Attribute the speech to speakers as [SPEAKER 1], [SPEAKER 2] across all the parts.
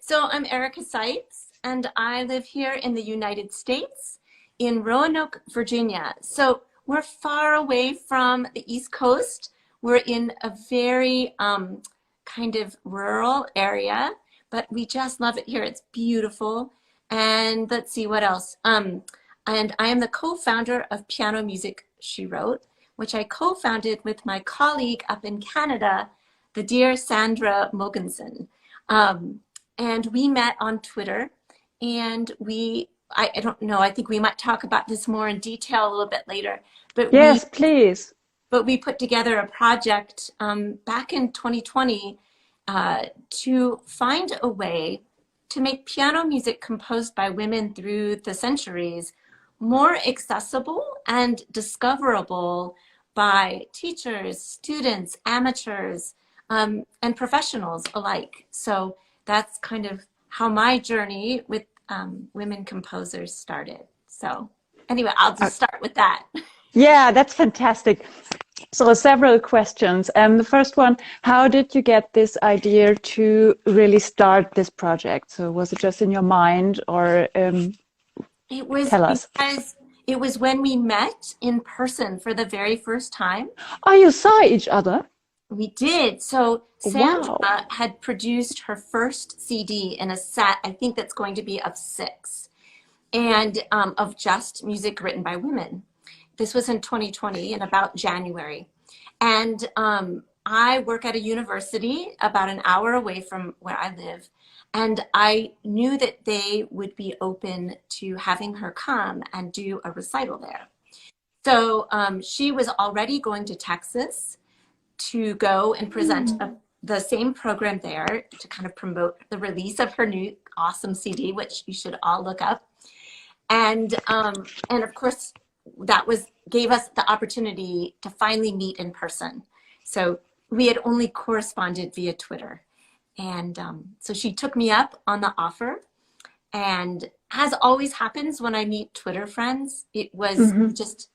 [SPEAKER 1] So I'm Erica Seitz, and I live here in the United States in Roanoke, Virginia. So we're far away from the East Coast. We're in a very kind of rural area, but we just love it here. It's beautiful. And let's see what else. And I am the co-founder of Piano Music She Wrote, which I co-founded with my colleague up in Canada, the dear Sandra Mogensen. And we met on Twitter, and I don't know, I think we might talk about this more in detail a little bit later, but
[SPEAKER 2] Yes, please.
[SPEAKER 1] we put together a project back in 2020 to find a way to make piano music composed by women through the centuries more accessible and discoverable by teachers, students, amateurs, and professionals alike. So that's kind of how my journey with women composers started. So anyway, I'll just start with that.
[SPEAKER 2] Yeah, that's fantastic. So several questions. The first one, how did you get this idea to really start this project? So was it just in your mind, or
[SPEAKER 1] It was
[SPEAKER 2] tell us?
[SPEAKER 1] because it was when we met in person for the very first time.
[SPEAKER 2] Oh, you saw each other?
[SPEAKER 1] We did. So Sandra
[SPEAKER 2] Wow.
[SPEAKER 1] had produced her first CD in a set, I think that's going to be of 6, and of just music written by women. This was in 2020 in about January. And I work at a university about an hour away from where I live. And I knew that they would be open to having her come and do a recital there. So she was already going to Texas to go and present the same program there to kind of promote the release of her new awesome CD, which you should all look up. And of course, that gave us the opportunity to finally meet in person. So we had only corresponded via Twitter. And so she took me up on the offer. And as always happens when I meet Twitter friends, it was just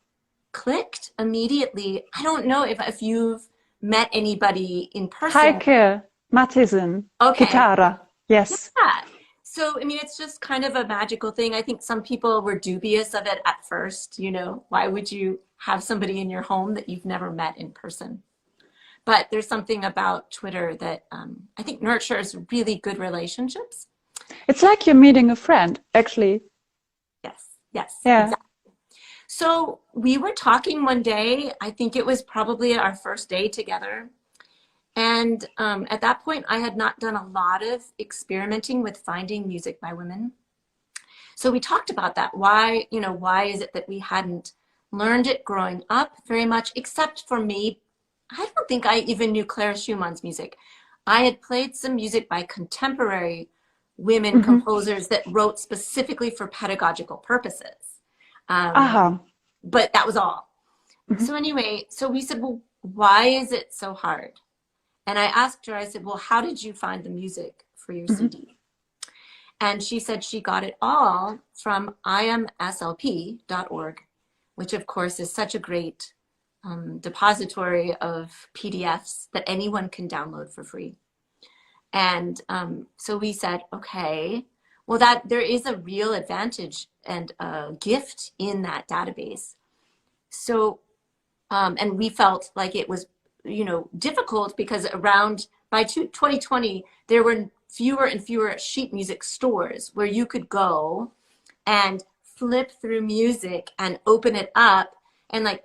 [SPEAKER 1] clicked immediately. I don't know if you've met anybody in person.
[SPEAKER 2] Heike Mattisen,
[SPEAKER 1] Okay.
[SPEAKER 2] Kitara. Yes.
[SPEAKER 1] Yeah. So, I mean, it's just kind of a magical thing. I think some people were dubious of it at first. You know, why would you have somebody in your home that you've never met in person? But there's something about Twitter that I think nurtures really good relationships.
[SPEAKER 2] It's like you're meeting a friend, actually.
[SPEAKER 1] Yes, yes,
[SPEAKER 2] Yeah.
[SPEAKER 1] exactly. So we were talking one day, I think it was probably our first day together. And at that point, I had not done a lot of experimenting with finding music by women. So we talked about that. Why is it that we hadn't learned it growing up very much, except for me? I don't think I even knew Clara Schumann's music. I had played some music by contemporary women composers that wrote specifically for pedagogical purposes.
[SPEAKER 2] Aha.
[SPEAKER 1] But that was all. So anyway, so we said, well, why is it so hard? And I asked her, I said, well, how did you find the music for your CD? And she said she got it all from imslp.org, which of course is such a great depository of PDFs that anyone can download for free. And so we said, okay, well, that there is a real advantage and a gift in that database. So, and we felt like it was, difficult because by 2020, there were fewer and fewer sheet music stores where you could go and flip through music and open it up. And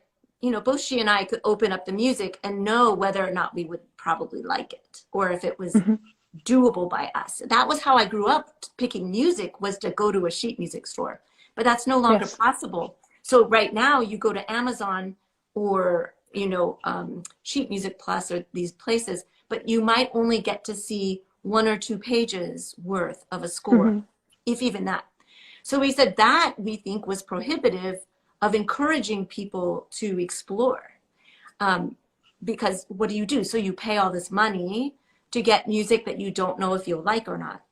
[SPEAKER 1] both she and I could open up the music and know whether or not we would probably like it or if it was doable by us. That was how I grew up picking music, was to go to a sheet music store, but that's no longer possible. So right now you go to Amazon or Sheet Music Plus or these places, but you might only get to see 1 or 2 pages worth of a score, if even that. So we said that we think was prohibitive of encouraging people to explore. Because what do? So you pay all this money to get music that you don't know if you'll like or not.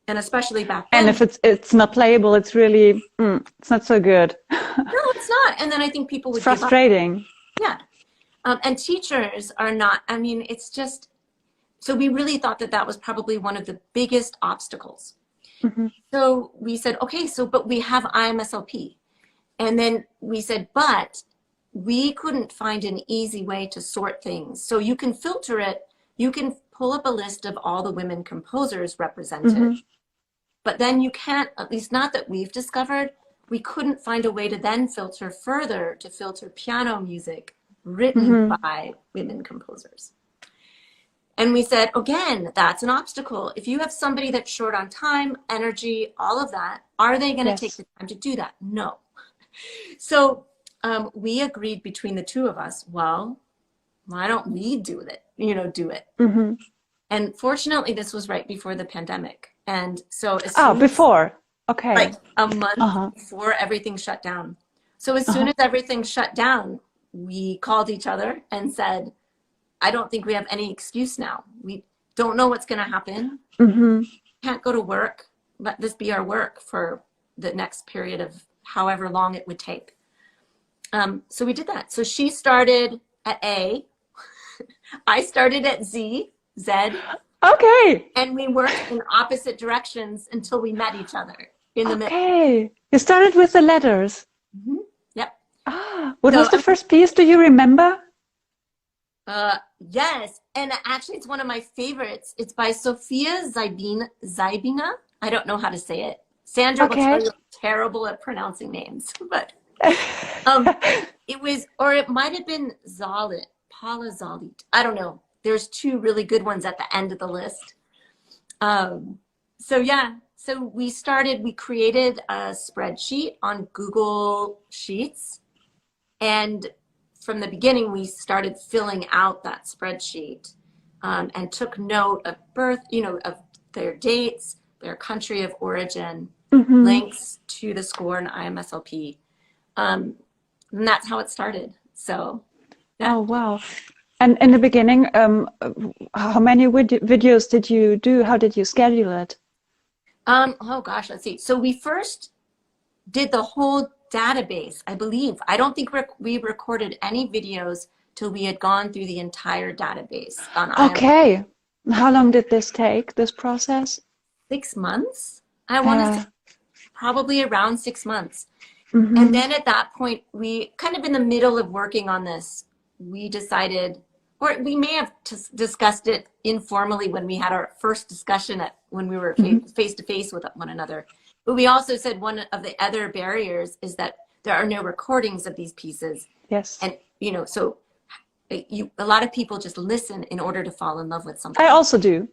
[SPEAKER 1] And especially back then.
[SPEAKER 2] And if it's not playable, it's really, it's not so good.
[SPEAKER 1] No, it's not. And then I think people would give up.
[SPEAKER 2] Frustrating.
[SPEAKER 1] Yeah. And teachers are not, I mean, it's just, So we really thought that that was probably one of the biggest obstacles.
[SPEAKER 2] Mm-hmm.
[SPEAKER 1] So we said, okay, so, but we have IMSLP. And then we said, but we couldn't find an easy way to sort things. So you can filter it. You can pull up a list of all the women composers represented,
[SPEAKER 2] Mm-hmm.
[SPEAKER 1] but then you can't, at least not that we've discovered, we couldn't find a way to then filter further to filter piano music written
[SPEAKER 2] Mm-hmm.
[SPEAKER 1] by women composers. And we said, again, that's an obstacle. If you have somebody that's short on time, energy, all of that, are they going to take
[SPEAKER 2] Yes.
[SPEAKER 1] the time to do that? No. So we agreed between the two of us, well, why don't we do it? Do it.
[SPEAKER 2] Mm-hmm.
[SPEAKER 1] And fortunately, this was right before the pandemic. And so as
[SPEAKER 2] Oh,
[SPEAKER 1] soon as,
[SPEAKER 2] before. Okay.
[SPEAKER 1] like a month
[SPEAKER 2] Uh-huh.
[SPEAKER 1] before everything shut down. So as soon
[SPEAKER 2] Uh-huh.
[SPEAKER 1] as everything shut down, we called each other and said, I don't think we have any excuse now. We don't know what's going to happen.
[SPEAKER 2] Mm-hmm.
[SPEAKER 1] Can't go to work. Let this be our work for the next period of however long it would take. So we did that. So she started at A. I started at Z,
[SPEAKER 2] Okay.
[SPEAKER 1] and we worked in opposite directions until we met each other in the middle.
[SPEAKER 2] Okay. You started with the letters.
[SPEAKER 1] Mm-hmm. Yep.
[SPEAKER 2] What
[SPEAKER 1] So
[SPEAKER 2] was the first piece? Do you remember?
[SPEAKER 1] yes, and actually it's one of my favorites. It's by Sofia Zaibina. I don't know how to say it. Sandra will tell
[SPEAKER 2] Okay.
[SPEAKER 1] you I'm terrible at pronouncing names, but it was, or it might have been Zalit, Paula Zalit. I don't know. There's two really good ones at the end of the list. So yeah, so we created a spreadsheet on Google Sheets, and from the beginning, we started filling out that spreadsheet and took note of birth, of their dates, their country of origin,
[SPEAKER 2] Mm-hmm.
[SPEAKER 1] links to the score and IMSLP. And that's how it started. So, yeah.
[SPEAKER 2] Oh, wow. And in the beginning, how many videos did you do? How did you schedule it?
[SPEAKER 1] Oh gosh, let's see. So we first did the whole database, I believe. I don't think we recorded any videos till we had gone through the entire database on IM.
[SPEAKER 2] Okay. How long did this take, this process?
[SPEAKER 1] 6 months. I want to say probably around 6 months.
[SPEAKER 2] Mm-hmm.
[SPEAKER 1] And then at that point, we kind of in the middle of working on this, we decided, or we may have discussed it informally when we had our first discussion when we were face to face with one another. But we also said one of the other barriers is that there are no recordings of these pieces.
[SPEAKER 2] Yes.
[SPEAKER 1] And, so a lot of people just listen in order to fall in love with something.
[SPEAKER 2] I also do.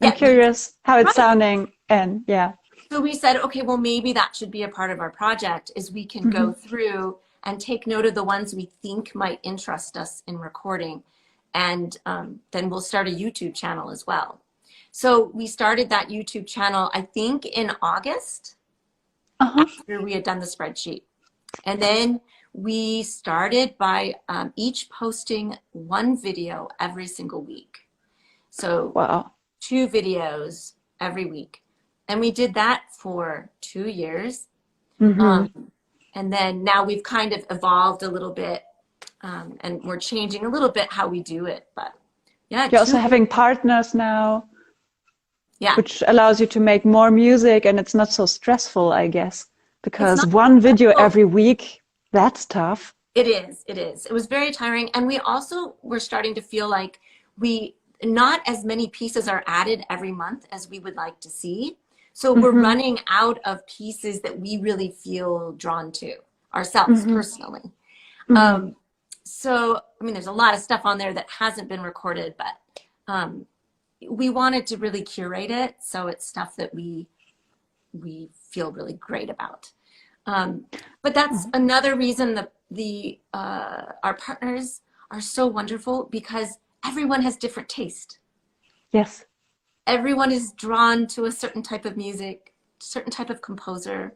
[SPEAKER 2] I'm curious how it's sounding, and yeah.
[SPEAKER 1] So we said, okay, well, maybe that should be a part of our project, is we can go through and take note of the ones we think might interest us in recording. And then we'll start a YouTube channel as well. So we started that YouTube channel, I think in August, after we had done the spreadsheet. And then we started by each posting one video every single week. So
[SPEAKER 2] Wow.
[SPEAKER 1] 2 videos every week. And we did that for 2 years.
[SPEAKER 2] Mm-hmm.
[SPEAKER 1] And then now we've kind of evolved a little bit, and we're changing a little bit how we do it. But yeah.
[SPEAKER 2] You're also having partners now,
[SPEAKER 1] yeah,
[SPEAKER 2] which allows you to make more music, and it's not so stressful, I guess, because
[SPEAKER 1] not
[SPEAKER 2] one video every week, that's tough.
[SPEAKER 1] It is. It was very tiring. And we also were starting to feel like not as many pieces are added every month as we would like to see. So we're running out of pieces that we really feel drawn to ourselves personally. So, I mean, there's a lot of stuff on there that hasn't been recorded, but we wanted to really curate it. So it's stuff that we feel really great about. But that's another reason that our partners are so wonderful, because everyone has different taste.
[SPEAKER 2] Yes.
[SPEAKER 1] Everyone is drawn to a certain type of music, certain type of composer,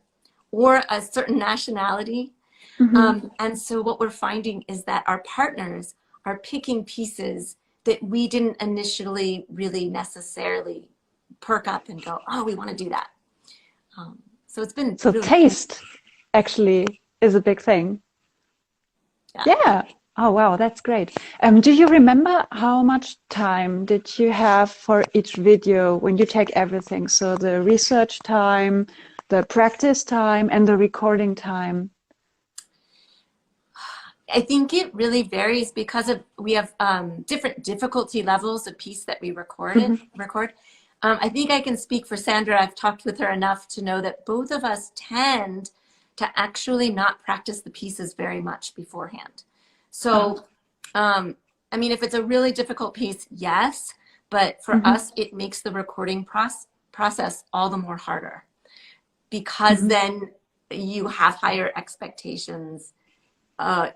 [SPEAKER 1] or a certain nationality. And so what we're finding is that our partners are picking pieces that we didn't initially really necessarily perk up and go, oh, we want to do that. So it's been
[SPEAKER 2] So
[SPEAKER 1] really
[SPEAKER 2] taste actually is a big thing. Yeah. Oh, wow, that's great. Do you remember how much time did you have for each video when you take everything? So the research time, the practice time, and the recording time.
[SPEAKER 1] I think it really varies because of we have different difficulty levels of piece that we record. I think I can speak for Sandra. I've talked with her enough to know that both of us tend to actually not practice the pieces very much beforehand. So, I mean, if it's a really difficult piece, yes, but for us, it makes the recording process all the more harder because then you have higher expectations.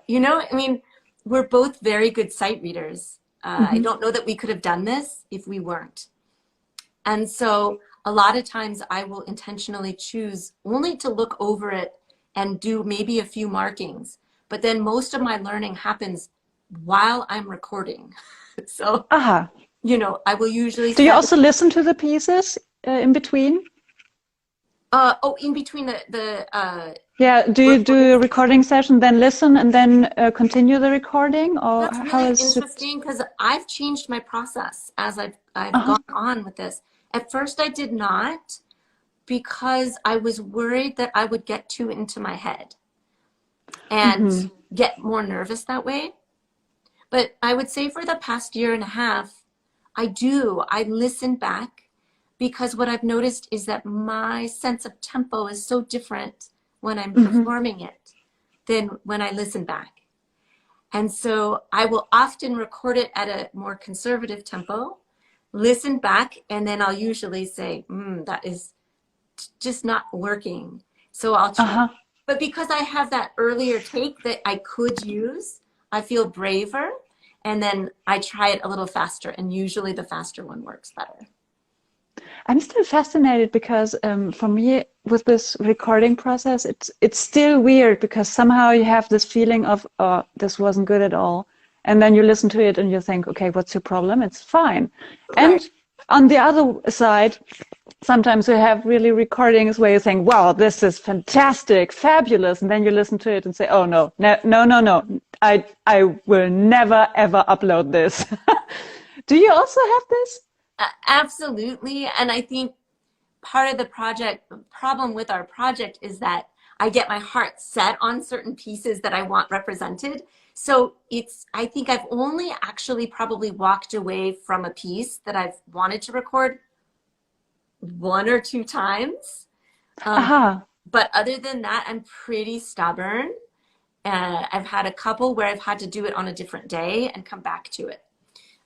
[SPEAKER 1] You know, I mean, we're both very good sight readers. I don't know that we could have done this if we weren't. And so a lot of times I will intentionally choose only to look over it and do maybe a few markings. But then most of my learning happens while I'm recording. So,
[SPEAKER 2] Aha.
[SPEAKER 1] you know, I will usually
[SPEAKER 2] Do you
[SPEAKER 1] set,
[SPEAKER 2] also listen to the pieces in between?
[SPEAKER 1] in between
[SPEAKER 2] Yeah, do you do
[SPEAKER 1] recordings.
[SPEAKER 2] a recording session, then listen, and then continue the recording, or
[SPEAKER 1] That's
[SPEAKER 2] how
[SPEAKER 1] really
[SPEAKER 2] is it?
[SPEAKER 1] interesting because I've changed my process as I've
[SPEAKER 2] Uh-huh.
[SPEAKER 1] gone on with this. At first I did not because I was worried that I would get too into my head and get more nervous that way. But I would say for the past year and a half, I listen back because what I've noticed is that my sense of tempo is so different when I'm performing it than when I listen back. And so I will often record it at a more conservative tempo, listen back, and then I'll usually say, that is just not working. So I'll change.
[SPEAKER 2] Uh-huh.
[SPEAKER 1] But because I have that earlier take that I could use, I feel braver. And then I try it a little faster. And usually the faster one works better.
[SPEAKER 2] I'm still fascinated because for me, with this recording process, it's still weird because somehow you have this feeling of, oh, this wasn't good at all. And then you listen to it and you think, okay, what's your problem? It's fine.
[SPEAKER 1] Right.
[SPEAKER 2] And on the other side, sometimes we have really recordings where you think, wow, this is fantastic, fabulous. And then you listen to it and say, oh, no, no, no, no, no. I will never, ever upload this. Do you also have this?
[SPEAKER 1] Absolutely. And I think part of the problem with our project is that I get my heart set on certain pieces that I want represented. So I think I've only actually probably walked away from a piece that I've wanted to record one or two times.
[SPEAKER 2] Aha.
[SPEAKER 1] But other than that, I'm pretty stubborn. I've had a couple where I've had to do it on a different day and come back to it.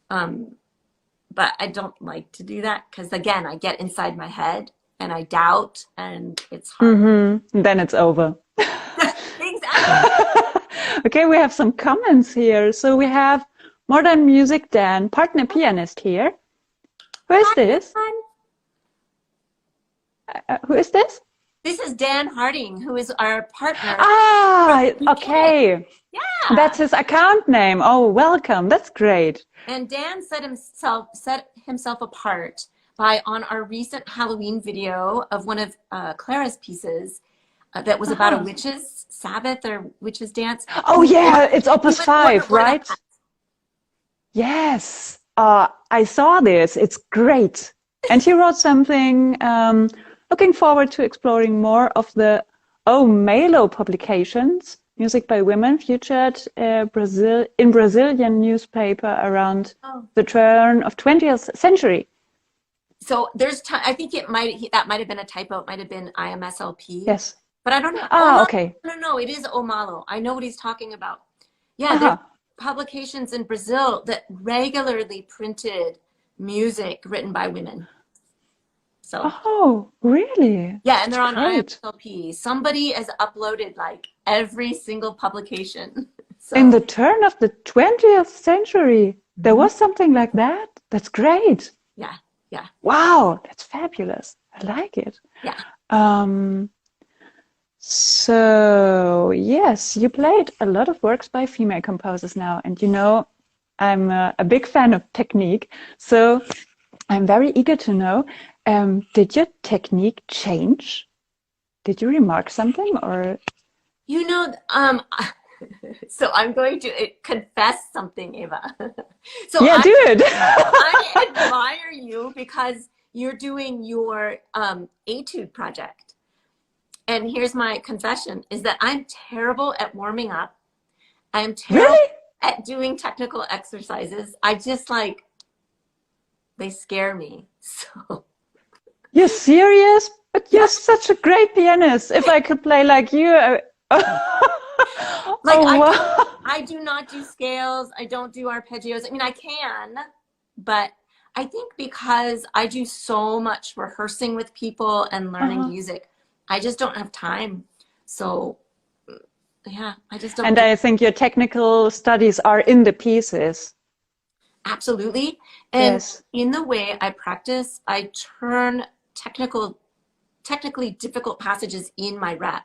[SPEAKER 1] But I don't like to do that because, again, I get inside my head and I doubt and it's hard.
[SPEAKER 2] Then it's over.
[SPEAKER 1] Exactly.
[SPEAKER 2] Okay, we have some comments here. So we have Modern Music Dan, partner pianist here. Who is this? Who is this?
[SPEAKER 1] This is Dan Harding, who is our partner.
[SPEAKER 2] Ah, okay.
[SPEAKER 1] Yeah.
[SPEAKER 2] That's his account name. Oh, welcome. That's great.
[SPEAKER 1] And Dan set himself apart by on our recent Halloween video of one of Clara's pieces that was about a witch's Sabbath or witch's dance.
[SPEAKER 2] Oh yeah, it's Opus 5, right? Yes. I saw this. It's great. And he wrote something, looking forward to exploring more of the Malo publications, music by women, featured in Brazilian newspaper around the turn of 20th century.
[SPEAKER 1] So I think that might have been a typo. It might have been IMSLP.
[SPEAKER 2] Yes.
[SPEAKER 1] But I don't know.
[SPEAKER 2] Okay.
[SPEAKER 1] No, it is Omalo. I know what he's talking about. Yeah, there are publications in Brazil that regularly printed music written by women. So.
[SPEAKER 2] Oh, really?
[SPEAKER 1] Yeah, and they're on IMSLP. Somebody has uploaded like every single publication. So.
[SPEAKER 2] In the turn of the 20th century, there was something like that? That's great.
[SPEAKER 1] Yeah, yeah.
[SPEAKER 2] Wow, that's fabulous. I like it.
[SPEAKER 1] Yeah.
[SPEAKER 2] So, yes, you played a lot of works by female composers now. And you know, I'm a big fan of technique. So I'm very eager to know, did your technique change? Did you remark something or?
[SPEAKER 1] You know, So I'm going to confess something, Eva. So
[SPEAKER 2] Yeah, do it.
[SPEAKER 1] I admire you because you're doing your etude project. And here's my confession is that I'm terrible at warming up. I'm terrible
[SPEAKER 2] Really?
[SPEAKER 1] at doing technical exercises. I just like, they scare me. So,
[SPEAKER 2] You're serious? But you're
[SPEAKER 1] yeah,
[SPEAKER 2] such a great pianist. If I could play like you,
[SPEAKER 1] like
[SPEAKER 2] oh wow.
[SPEAKER 1] I do not do scales. I don't do arpeggios. I mean, I can, but I think because I do so much rehearsing with people and learning
[SPEAKER 2] Uh-huh.
[SPEAKER 1] music, I just don't have time. So, yeah, I just don't
[SPEAKER 2] And
[SPEAKER 1] do
[SPEAKER 2] I think your technical studies are in the pieces.
[SPEAKER 1] absolutely. And
[SPEAKER 2] Yes.
[SPEAKER 1] in the way I practice, I turn technically difficult passages in my rep.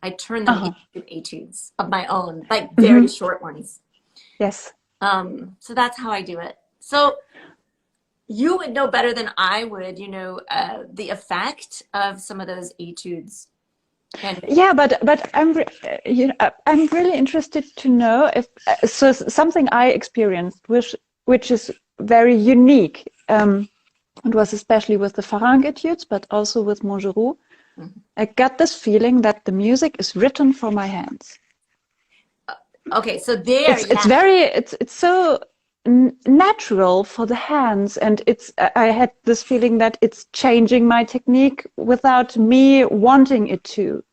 [SPEAKER 1] I turn them
[SPEAKER 2] Uh-huh.
[SPEAKER 1] into etudes of my own, like very
[SPEAKER 2] Hmm.
[SPEAKER 1] short ones.
[SPEAKER 2] Yes.
[SPEAKER 1] So that's how I do it. So you would know better than I would, the effect of some of those etudes. And
[SPEAKER 2] Yeah, but I'm really interested to know if so something I experienced, which is very unique. It was especially with the Farang etudes, but also with Montgeroux. I got this feeling that the music is written for my hands.
[SPEAKER 1] okay, so there,
[SPEAKER 2] It's
[SPEAKER 1] yeah,
[SPEAKER 2] very it's so natural for the hands, and I had this feeling that it's changing my technique without me wanting it to.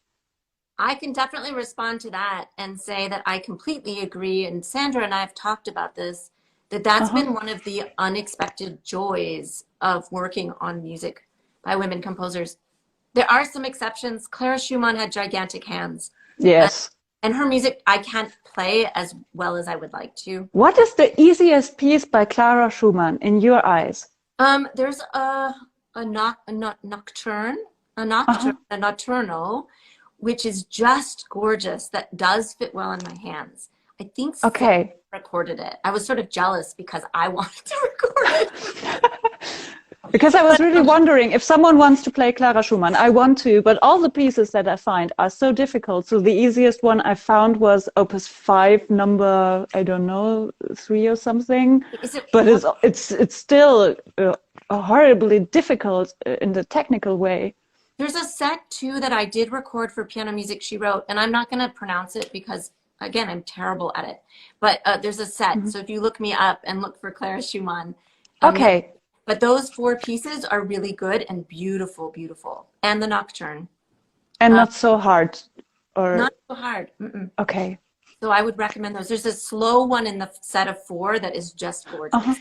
[SPEAKER 1] I can definitely respond to that and say that I completely agree. And Sandra and I have talked about this, that that's
[SPEAKER 2] Uh-huh.
[SPEAKER 1] been one of the unexpected joys of working on music by women composers. There are some exceptions. Clara Schumann had gigantic hands, and,
[SPEAKER 2] Yes.
[SPEAKER 1] and her music I can't play as well as I would like to.
[SPEAKER 2] What is the easiest piece by Clara Schumann in your eyes?
[SPEAKER 1] There's a nocturne,
[SPEAKER 2] Uh-huh.
[SPEAKER 1] a nocturnal, which is just gorgeous. That does fit well in my hands. I think Fanny
[SPEAKER 2] Okay.
[SPEAKER 1] recorded it. I was sort of jealous because I wanted to record it.
[SPEAKER 2] Because I was
[SPEAKER 1] But
[SPEAKER 2] really wondering if someone wants to play Clara Schumann, I want to, but all the pieces that I find are so difficult. So the easiest one I found was Opus 5, number, I don't know, 3 or something.
[SPEAKER 1] is it
[SPEAKER 2] But it's still horribly difficult in the technical way.
[SPEAKER 1] there's a set too that I did record for piano music she wrote, and I'm not going to pronounce it because again I'm terrible at it. But there's a set.
[SPEAKER 2] Mhm.
[SPEAKER 1] So if you look me up and look for Clara Schumann, you'll
[SPEAKER 2] Okay.
[SPEAKER 1] but those four pieces are really good and beautiful, beautiful. And the Nocturne.
[SPEAKER 2] And
[SPEAKER 1] Uh,
[SPEAKER 2] not so hard. Or,
[SPEAKER 1] Not so hard. Mm-mm.
[SPEAKER 2] okay.
[SPEAKER 1] So I would recommend those. There's a slow one in the set of four that is just
[SPEAKER 2] Uh-huh.
[SPEAKER 1] gorgeous.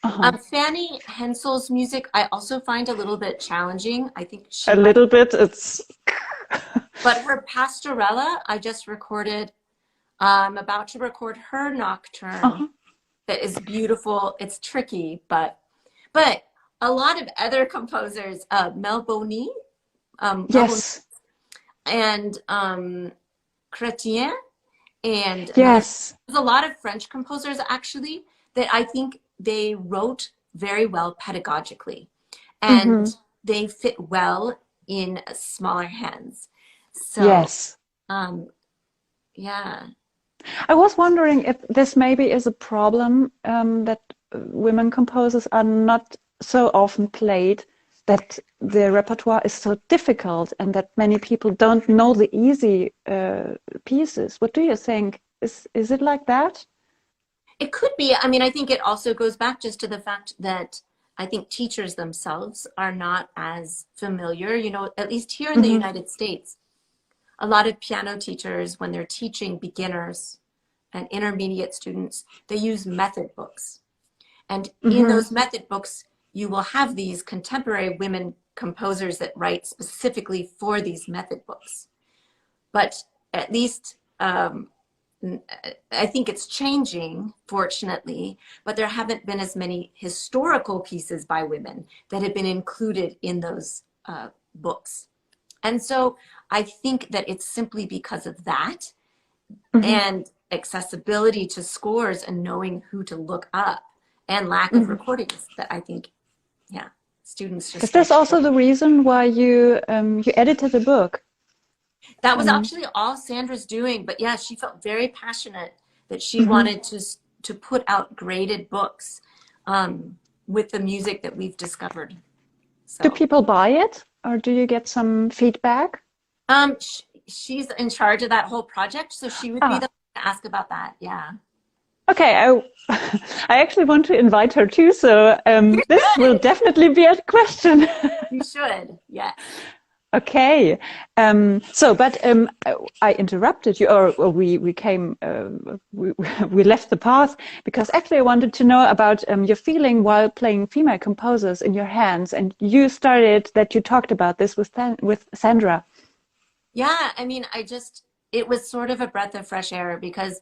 [SPEAKER 2] Uh-huh.
[SPEAKER 1] Fanny Hensel's music I also find a little bit challenging. I think
[SPEAKER 2] A
[SPEAKER 1] she might,
[SPEAKER 2] little bit, it's,
[SPEAKER 1] but her Pastorella, I just recorded. I'm about to record her Nocturne
[SPEAKER 2] uh-huh.
[SPEAKER 1] that is beautiful. It's tricky, but a lot of other composers, Mel Boni,
[SPEAKER 2] Yes.
[SPEAKER 1] and Chrétien, and another.
[SPEAKER 2] Yes.
[SPEAKER 1] There's a lot of French composers actually that I think they wrote very well pedagogically, and
[SPEAKER 2] Mm-hmm.
[SPEAKER 1] they fit well in smaller hands. So,
[SPEAKER 2] Yes.
[SPEAKER 1] um, yeah.
[SPEAKER 2] I was wondering if this maybe is a problem that women composers are not so often played, that the repertoire is so difficult and that many people don't know the easy pieces. What do you think? Is it like that?
[SPEAKER 1] It could be. I mean, I think it also goes back just to the fact that I think teachers themselves are not as familiar, at least here in the
[SPEAKER 2] Mm-hmm.
[SPEAKER 1] United States. A lot of piano teachers, when they're teaching beginners and intermediate students, they use method books. And in
[SPEAKER 2] Mm-hmm.
[SPEAKER 1] those method books, you will have these contemporary women composers that write specifically for these method books. But at least I think it's changing, fortunately, but there haven't been as many historical pieces by women that have been included in those books. And so I think that it's simply because of that
[SPEAKER 2] Mm-hmm.
[SPEAKER 1] and accessibility to scores and knowing who to look up and lack of
[SPEAKER 2] Mm-hmm.
[SPEAKER 1] recordings that I think, yeah, students
[SPEAKER 2] Is
[SPEAKER 1] just don't.
[SPEAKER 2] this also the reason why you edited the book?
[SPEAKER 1] That was
[SPEAKER 2] And
[SPEAKER 1] actually all Sandra's doing. But yeah, she felt very passionate that she wanted to put out graded books with the music that we've discovered.
[SPEAKER 2] do
[SPEAKER 1] So
[SPEAKER 2] people buy it, or do you get some feedback?
[SPEAKER 1] she's in charge of that whole project, so she would be
[SPEAKER 2] Ah,
[SPEAKER 1] the one to ask about that. Yeah.
[SPEAKER 2] okay. I actually want to invite her too, so
[SPEAKER 1] You
[SPEAKER 2] this will
[SPEAKER 1] should.
[SPEAKER 2] definitely be a question.
[SPEAKER 1] You should. Yes.
[SPEAKER 2] Okay. But I interrupted you, or we came, we left the path because actually I wanted to know about your feeling while playing female composers in your hands, and you started that you talked about this with Sandra.
[SPEAKER 1] Yeah. I mean, it was sort of a breath of fresh air because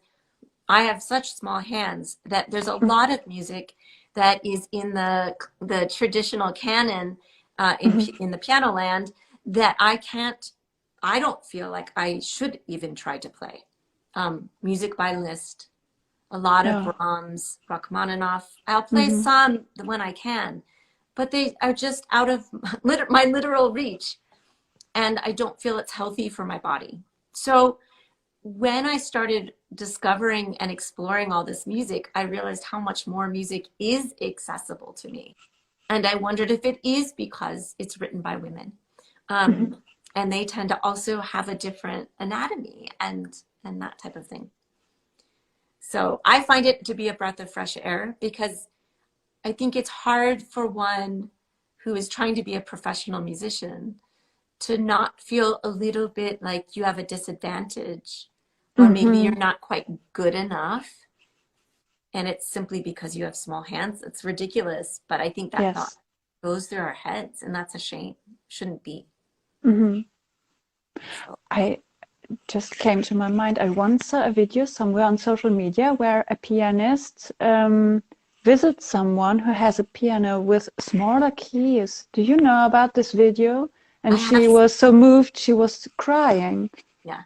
[SPEAKER 1] I have such small hands that there's a lot of music that is in the traditional canon
[SPEAKER 2] Mhm.
[SPEAKER 1] in the piano land that I don't feel like I should even try to play. Music by Liszt, a lot of
[SPEAKER 2] Yeah.
[SPEAKER 1] Brahms, Rachmaninoff. I'll play
[SPEAKER 2] Hmm.
[SPEAKER 1] some when I can, but they are just out of my literal reach, and I don't feel it's healthy for my body. So when I started discovering and exploring all this music, I realized how much more music is accessible to me. And I wondered if it is because it's written by women.
[SPEAKER 2] Hmm.
[SPEAKER 1] And they tend to also have a different anatomy and that type of thing. So I find it to be a breath of fresh air because I think it's hard for one who is trying to be a professional musician to not feel a little bit like you have a disadvantage or maybe you're
[SPEAKER 2] Hmm.
[SPEAKER 1] not quite good enough and it's simply because you have small hands. It's ridiculous, but I think that thought
[SPEAKER 2] Yes.
[SPEAKER 1] goes through our heads and that's a shame. Shouldn't be.
[SPEAKER 2] Hmm.
[SPEAKER 1] So,
[SPEAKER 2] I just came to my mind. I once saw a video somewhere on social media where a pianist visits someone who has a piano with smaller keys. Do you know about this video?
[SPEAKER 1] I
[SPEAKER 2] And she
[SPEAKER 1] have,
[SPEAKER 2] was so moved, she was crying.
[SPEAKER 1] yeah.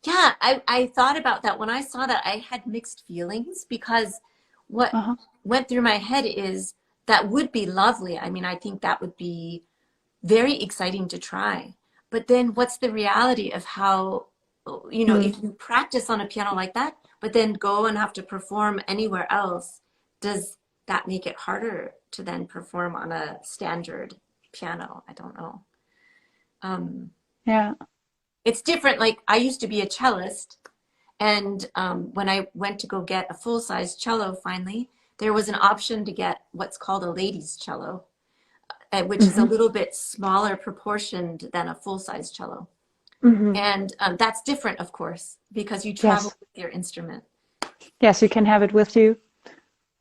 [SPEAKER 1] Yeah, I thought about that. When I saw that, I had mixed feelings because what
[SPEAKER 2] Uh-huh.
[SPEAKER 1] went through my head is that would be lovely. I mean, I think that would be very exciting to try. But then what's the reality of how,
[SPEAKER 2] Mm.
[SPEAKER 1] if you practice on a piano like that, but then go and have to perform anywhere else, does that make it harder to then perform on a standard piano? I don't know. Um,
[SPEAKER 2] Yeah.
[SPEAKER 1] it's different. Like I used to be a cellist, and when I went to go get a full-size cello finally, there was an option to get what's called a ladies' cello, which is a
[SPEAKER 2] Hmm.
[SPEAKER 1] little bit smaller proportioned than a full-size cello.
[SPEAKER 2] Hmm.
[SPEAKER 1] And that's different, of course, because you travel
[SPEAKER 2] Yes.
[SPEAKER 1] with your instrument.
[SPEAKER 2] Yes, you can have it with you.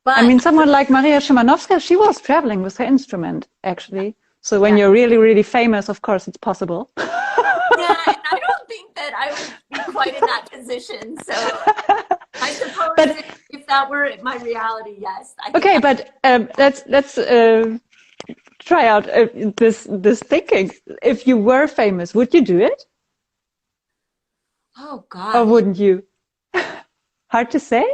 [SPEAKER 2] I
[SPEAKER 1] But
[SPEAKER 2] mean, someone like Maria Szymanowska, she was traveling with her instrument, actually. So when
[SPEAKER 1] yeah,
[SPEAKER 2] you're really, really famous, of course, it's possible.
[SPEAKER 1] yeah, and I don't think that I would be quite in that position. So I suppose
[SPEAKER 2] But
[SPEAKER 1] if that were my reality, yes, I think
[SPEAKER 2] okay,
[SPEAKER 1] that.
[SPEAKER 2] but let's try out this thinking. If you were famous, would you do it,
[SPEAKER 1] Oh
[SPEAKER 2] or
[SPEAKER 1] gosh,
[SPEAKER 2] wouldn't you? Hard to say.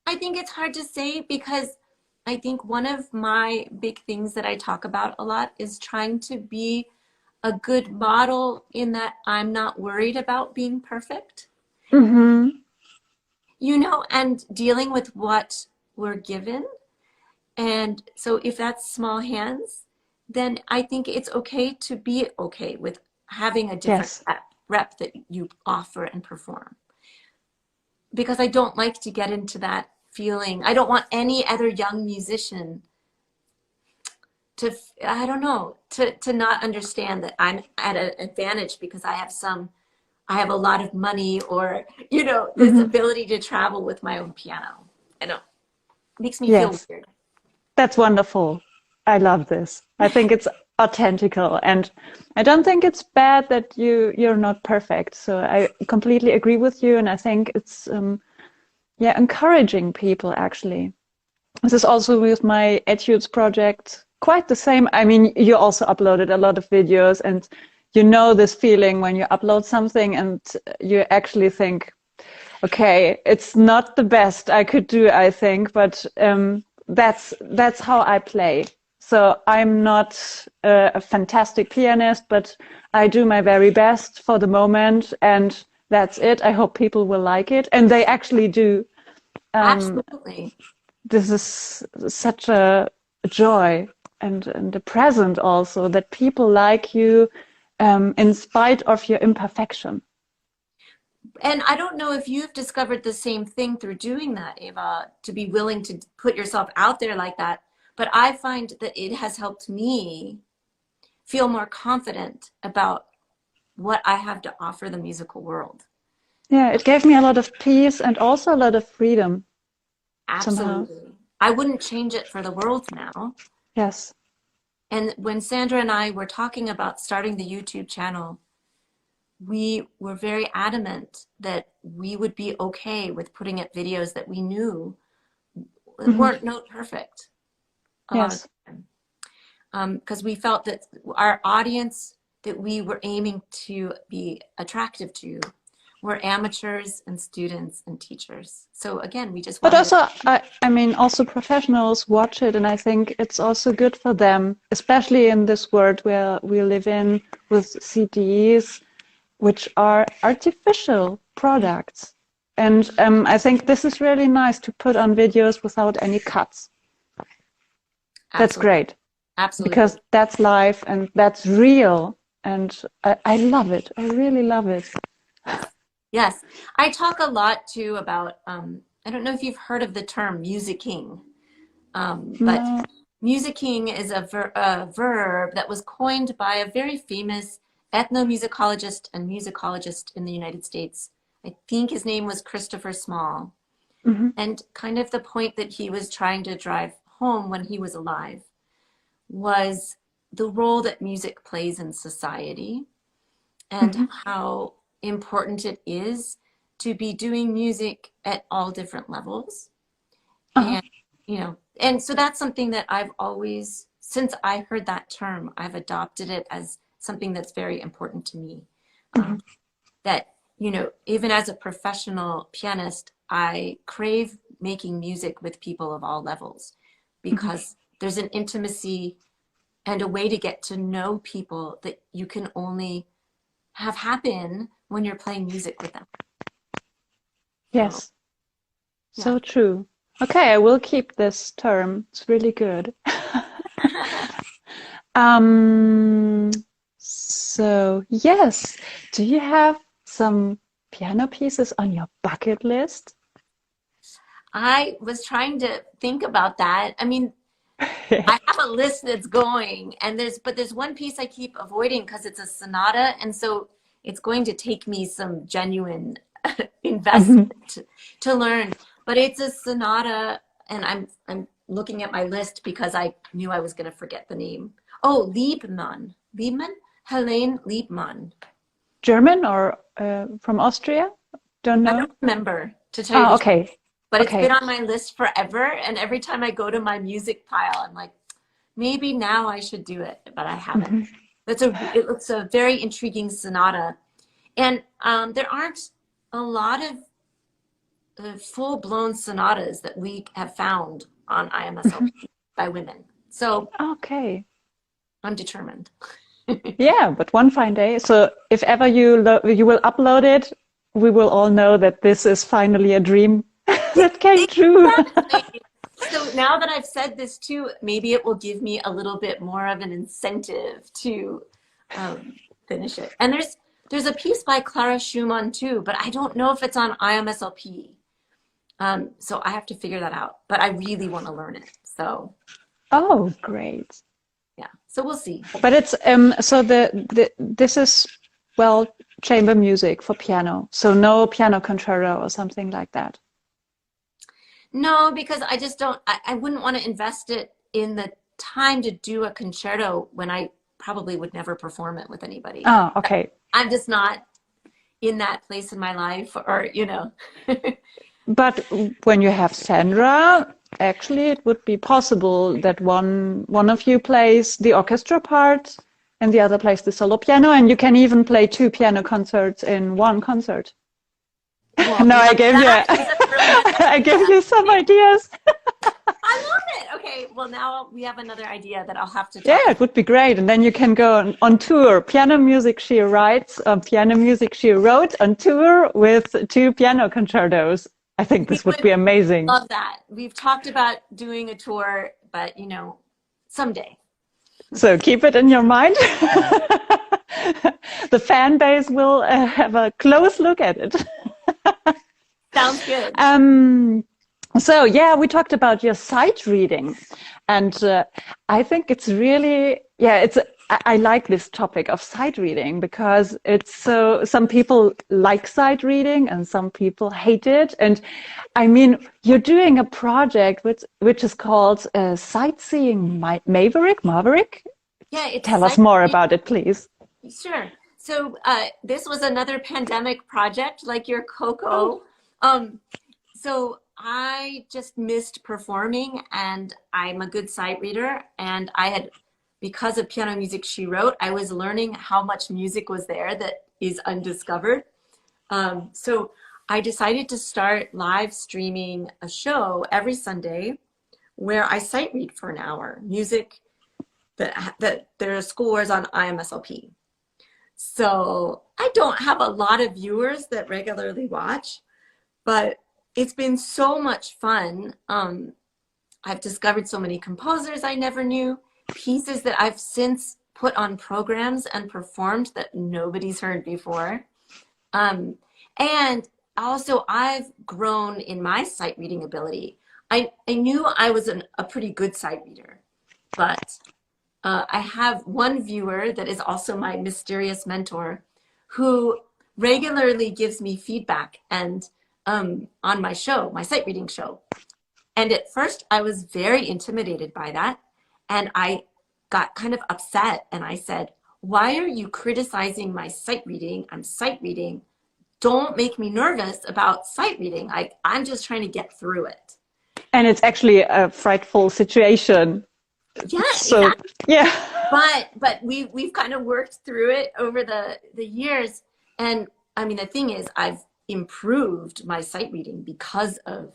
[SPEAKER 1] I think it's hard to say because I think one of my big things that I talk about a lot is trying to be a good model in that I'm not worried about being perfect,
[SPEAKER 2] Hmm.
[SPEAKER 1] and dealing with what we're given. And so if that's small hands, then I think it's okay to be okay with having a different
[SPEAKER 2] Yes.
[SPEAKER 1] rep that you offer and perform. Because I don't like to get into that feeling. I don't want any other young musician to, I don't know, to not understand that I'm at an advantage because I have a lot of money or, this
[SPEAKER 2] Hmm.
[SPEAKER 1] ability to travel with my own piano. I know. It makes me feel
[SPEAKER 2] Yes.
[SPEAKER 1] weird.
[SPEAKER 2] That's wonderful. I love this. I think it's authentical, and I don't think it's bad that you're not perfect. So I completely agree with you, and I think it's yeah, encouraging people actually. This is also with my etudes project quite the same. I mean, you also uploaded a lot of videos, and you know this feeling when you upload something and you actually think, okay, it's not the best I could do, I think, but that's how I play. So I'm not a fantastic pianist, but I do my very best for the moment, and that's it. I hope people will like it, and they actually do.
[SPEAKER 1] Absolutely.
[SPEAKER 2] This is such a joy and a present also that people like you in spite of your imperfection.
[SPEAKER 1] And I don't know if you've discovered the same thing through doing that, Eva, to be willing to put yourself out there like that. But I find that it has helped me feel more confident about what I have to offer the musical world.
[SPEAKER 2] Yeah, it gave me a lot of peace and also a lot of freedom somehow.
[SPEAKER 1] Absolutely. I wouldn't change it for the world now.
[SPEAKER 2] Yes.
[SPEAKER 1] And when Sandra and I were talking about starting the YouTube channel, we were very adamant that we would be okay with putting up videos that we knew weren't note perfect a lot of
[SPEAKER 2] Yes.
[SPEAKER 1] the time. Because we felt that our audience that we were aiming to be attractive to were amateurs and students and teachers. So again, we just
[SPEAKER 2] But
[SPEAKER 1] wanted
[SPEAKER 2] also, I mean, also professionals watch it, and I think it's also good for them, especially in this world where we live in with CDs, which are artificial products. And I think this is really nice to put on videos without any cuts. That's
[SPEAKER 1] absolutely,
[SPEAKER 2] great
[SPEAKER 1] absolutely.
[SPEAKER 2] because that's live and that's real. And I love it. I really love it.
[SPEAKER 1] Yes. Yes. I talk a lot too about, I don't know if you've heard of the term musicking, but
[SPEAKER 2] No.
[SPEAKER 1] musicking is a verb that was coined by a very famous ethnomusicologist and musicologist in the United States. I think his name was Christopher Small.
[SPEAKER 2] Mm-hmm.
[SPEAKER 1] And kind of the point that he was trying to drive home when he was alive was the role that music plays in society and
[SPEAKER 2] Mm-hmm.
[SPEAKER 1] how important it is to be doing music at all different levels.
[SPEAKER 2] Uh-huh.
[SPEAKER 1] And, and so that's something that I've always, since I heard that term, I've adopted it as something that's very important to me.
[SPEAKER 2] Mm-hmm.
[SPEAKER 1] That, even as a professional pianist, I crave making music with people of all levels because there's an intimacy and a way to get to know people that you can only have happen when you're playing music with them.
[SPEAKER 2] Yes.
[SPEAKER 1] Yeah.
[SPEAKER 2] So true. Okay, I will keep this term. It's really good. So yes, do you have some piano pieces on your bucket list?
[SPEAKER 1] I was trying to think about that. I mean, I have a list that's going, and there's one piece I keep avoiding because it's a sonata, and so it's going to take me some genuine investment to learn. But it's a sonata, and I'm looking at my list because I knew I was going to forget the name. Oh, Liebmann, Helene Liebmann.
[SPEAKER 2] German or from Austria? Don't
[SPEAKER 1] I
[SPEAKER 2] know.
[SPEAKER 1] don't remember, to tell you
[SPEAKER 2] Oh,
[SPEAKER 1] the truth.
[SPEAKER 2] okay.
[SPEAKER 1] But it's been
[SPEAKER 2] Okay.
[SPEAKER 1] on my list forever, and every time I go to my music pile, I'm like, maybe now I should do it, but I haven't. It looks a very intriguing sonata, and there aren't a lot of full-blown sonatas that we have found on IMSLP by women. So
[SPEAKER 2] Okay.
[SPEAKER 1] I'm determined.
[SPEAKER 2] Yeah, but one fine day. So if ever you will upload it, we will all know that this is finally a dream that came true.
[SPEAKER 1] Exactly. So now that I've said this too, maybe it will give me a little bit more of an incentive to finish it. And there's a piece by Clara Schumann too, but I don't know if it's on IMSLP. So I have to figure that out. But I really want to learn it. So
[SPEAKER 2] Oh, great.
[SPEAKER 1] yeah. So we'll see.
[SPEAKER 2] But it's so this is well chamber music for piano. So no piano concerto or something like that.
[SPEAKER 1] No, because I just don't, I wouldn't want to invest it in the time to do a concerto when I probably would never perform it with anybody.
[SPEAKER 2] Oh, okay.
[SPEAKER 1] I'm just not in that place in my life, or.
[SPEAKER 2] But when you have Sandra, actually it would be possible that one of you plays the orchestra part and the other plays the solo piano, and you can even play two piano concerts in one concert.
[SPEAKER 1] Well,
[SPEAKER 2] No, I gave you
[SPEAKER 1] that is a brilliant
[SPEAKER 2] I gave
[SPEAKER 1] idea.
[SPEAKER 2] you some ideas.
[SPEAKER 1] I love it. Okay, well now we have another idea that I'll have to
[SPEAKER 2] Yeah,
[SPEAKER 1] talk
[SPEAKER 2] it would be great. And then you can go on tour. Piano music she writes, piano music she wrote on tour with 2 piano concertos. I think
[SPEAKER 1] We
[SPEAKER 2] this would
[SPEAKER 1] would
[SPEAKER 2] be amazing.
[SPEAKER 1] love that. We've talked about doing a tour, but someday.
[SPEAKER 2] So keep it in your mind. The fan base will have a close look at it.
[SPEAKER 1] Sounds good.
[SPEAKER 2] So yeah, we talked about your sight reading, and I think it's really I like this topic of sight reading because it's so some people like sight reading and some people hate it. And I mean, you're doing a project which is called Sightseeing Maverick.
[SPEAKER 1] Yeah, it's
[SPEAKER 2] Tell us
[SPEAKER 1] sight
[SPEAKER 2] more
[SPEAKER 1] reading.
[SPEAKER 2] about it, please.
[SPEAKER 1] Sure. So this was another pandemic project like your
[SPEAKER 2] Oh.
[SPEAKER 1] Coco. So I just missed performing and I'm a good sight reader and because of piano music she wrote, I was learning how much music was there that is undiscovered. So I decided to start live streaming a show every Sunday where I sight read for an hour, music that their scores on IMSLP. So I don't have a lot of viewers that regularly watch, but it's been so much fun. I've discovered so many composers I never knew, pieces that I've since put on programs and performed that nobody's heard before. And also I've grown in my sight reading ability. I knew I was a pretty good sight reader, but I have one viewer that is also my mysterious mentor who regularly gives me feedback and on my show, my sight reading show. And at first I was very intimidated by that. And I got kind of upset and I said, why are you criticizing my sight reading? I'm sight reading. Don't make me nervous about sight reading. I'm just trying to get through it.
[SPEAKER 2] And it's actually a frightful situation.
[SPEAKER 1] Yeah,
[SPEAKER 2] So
[SPEAKER 1] exactly.
[SPEAKER 2] yeah.
[SPEAKER 1] But we've kind of worked through it over the years. And I mean, the thing is, I've improved my sight reading because of,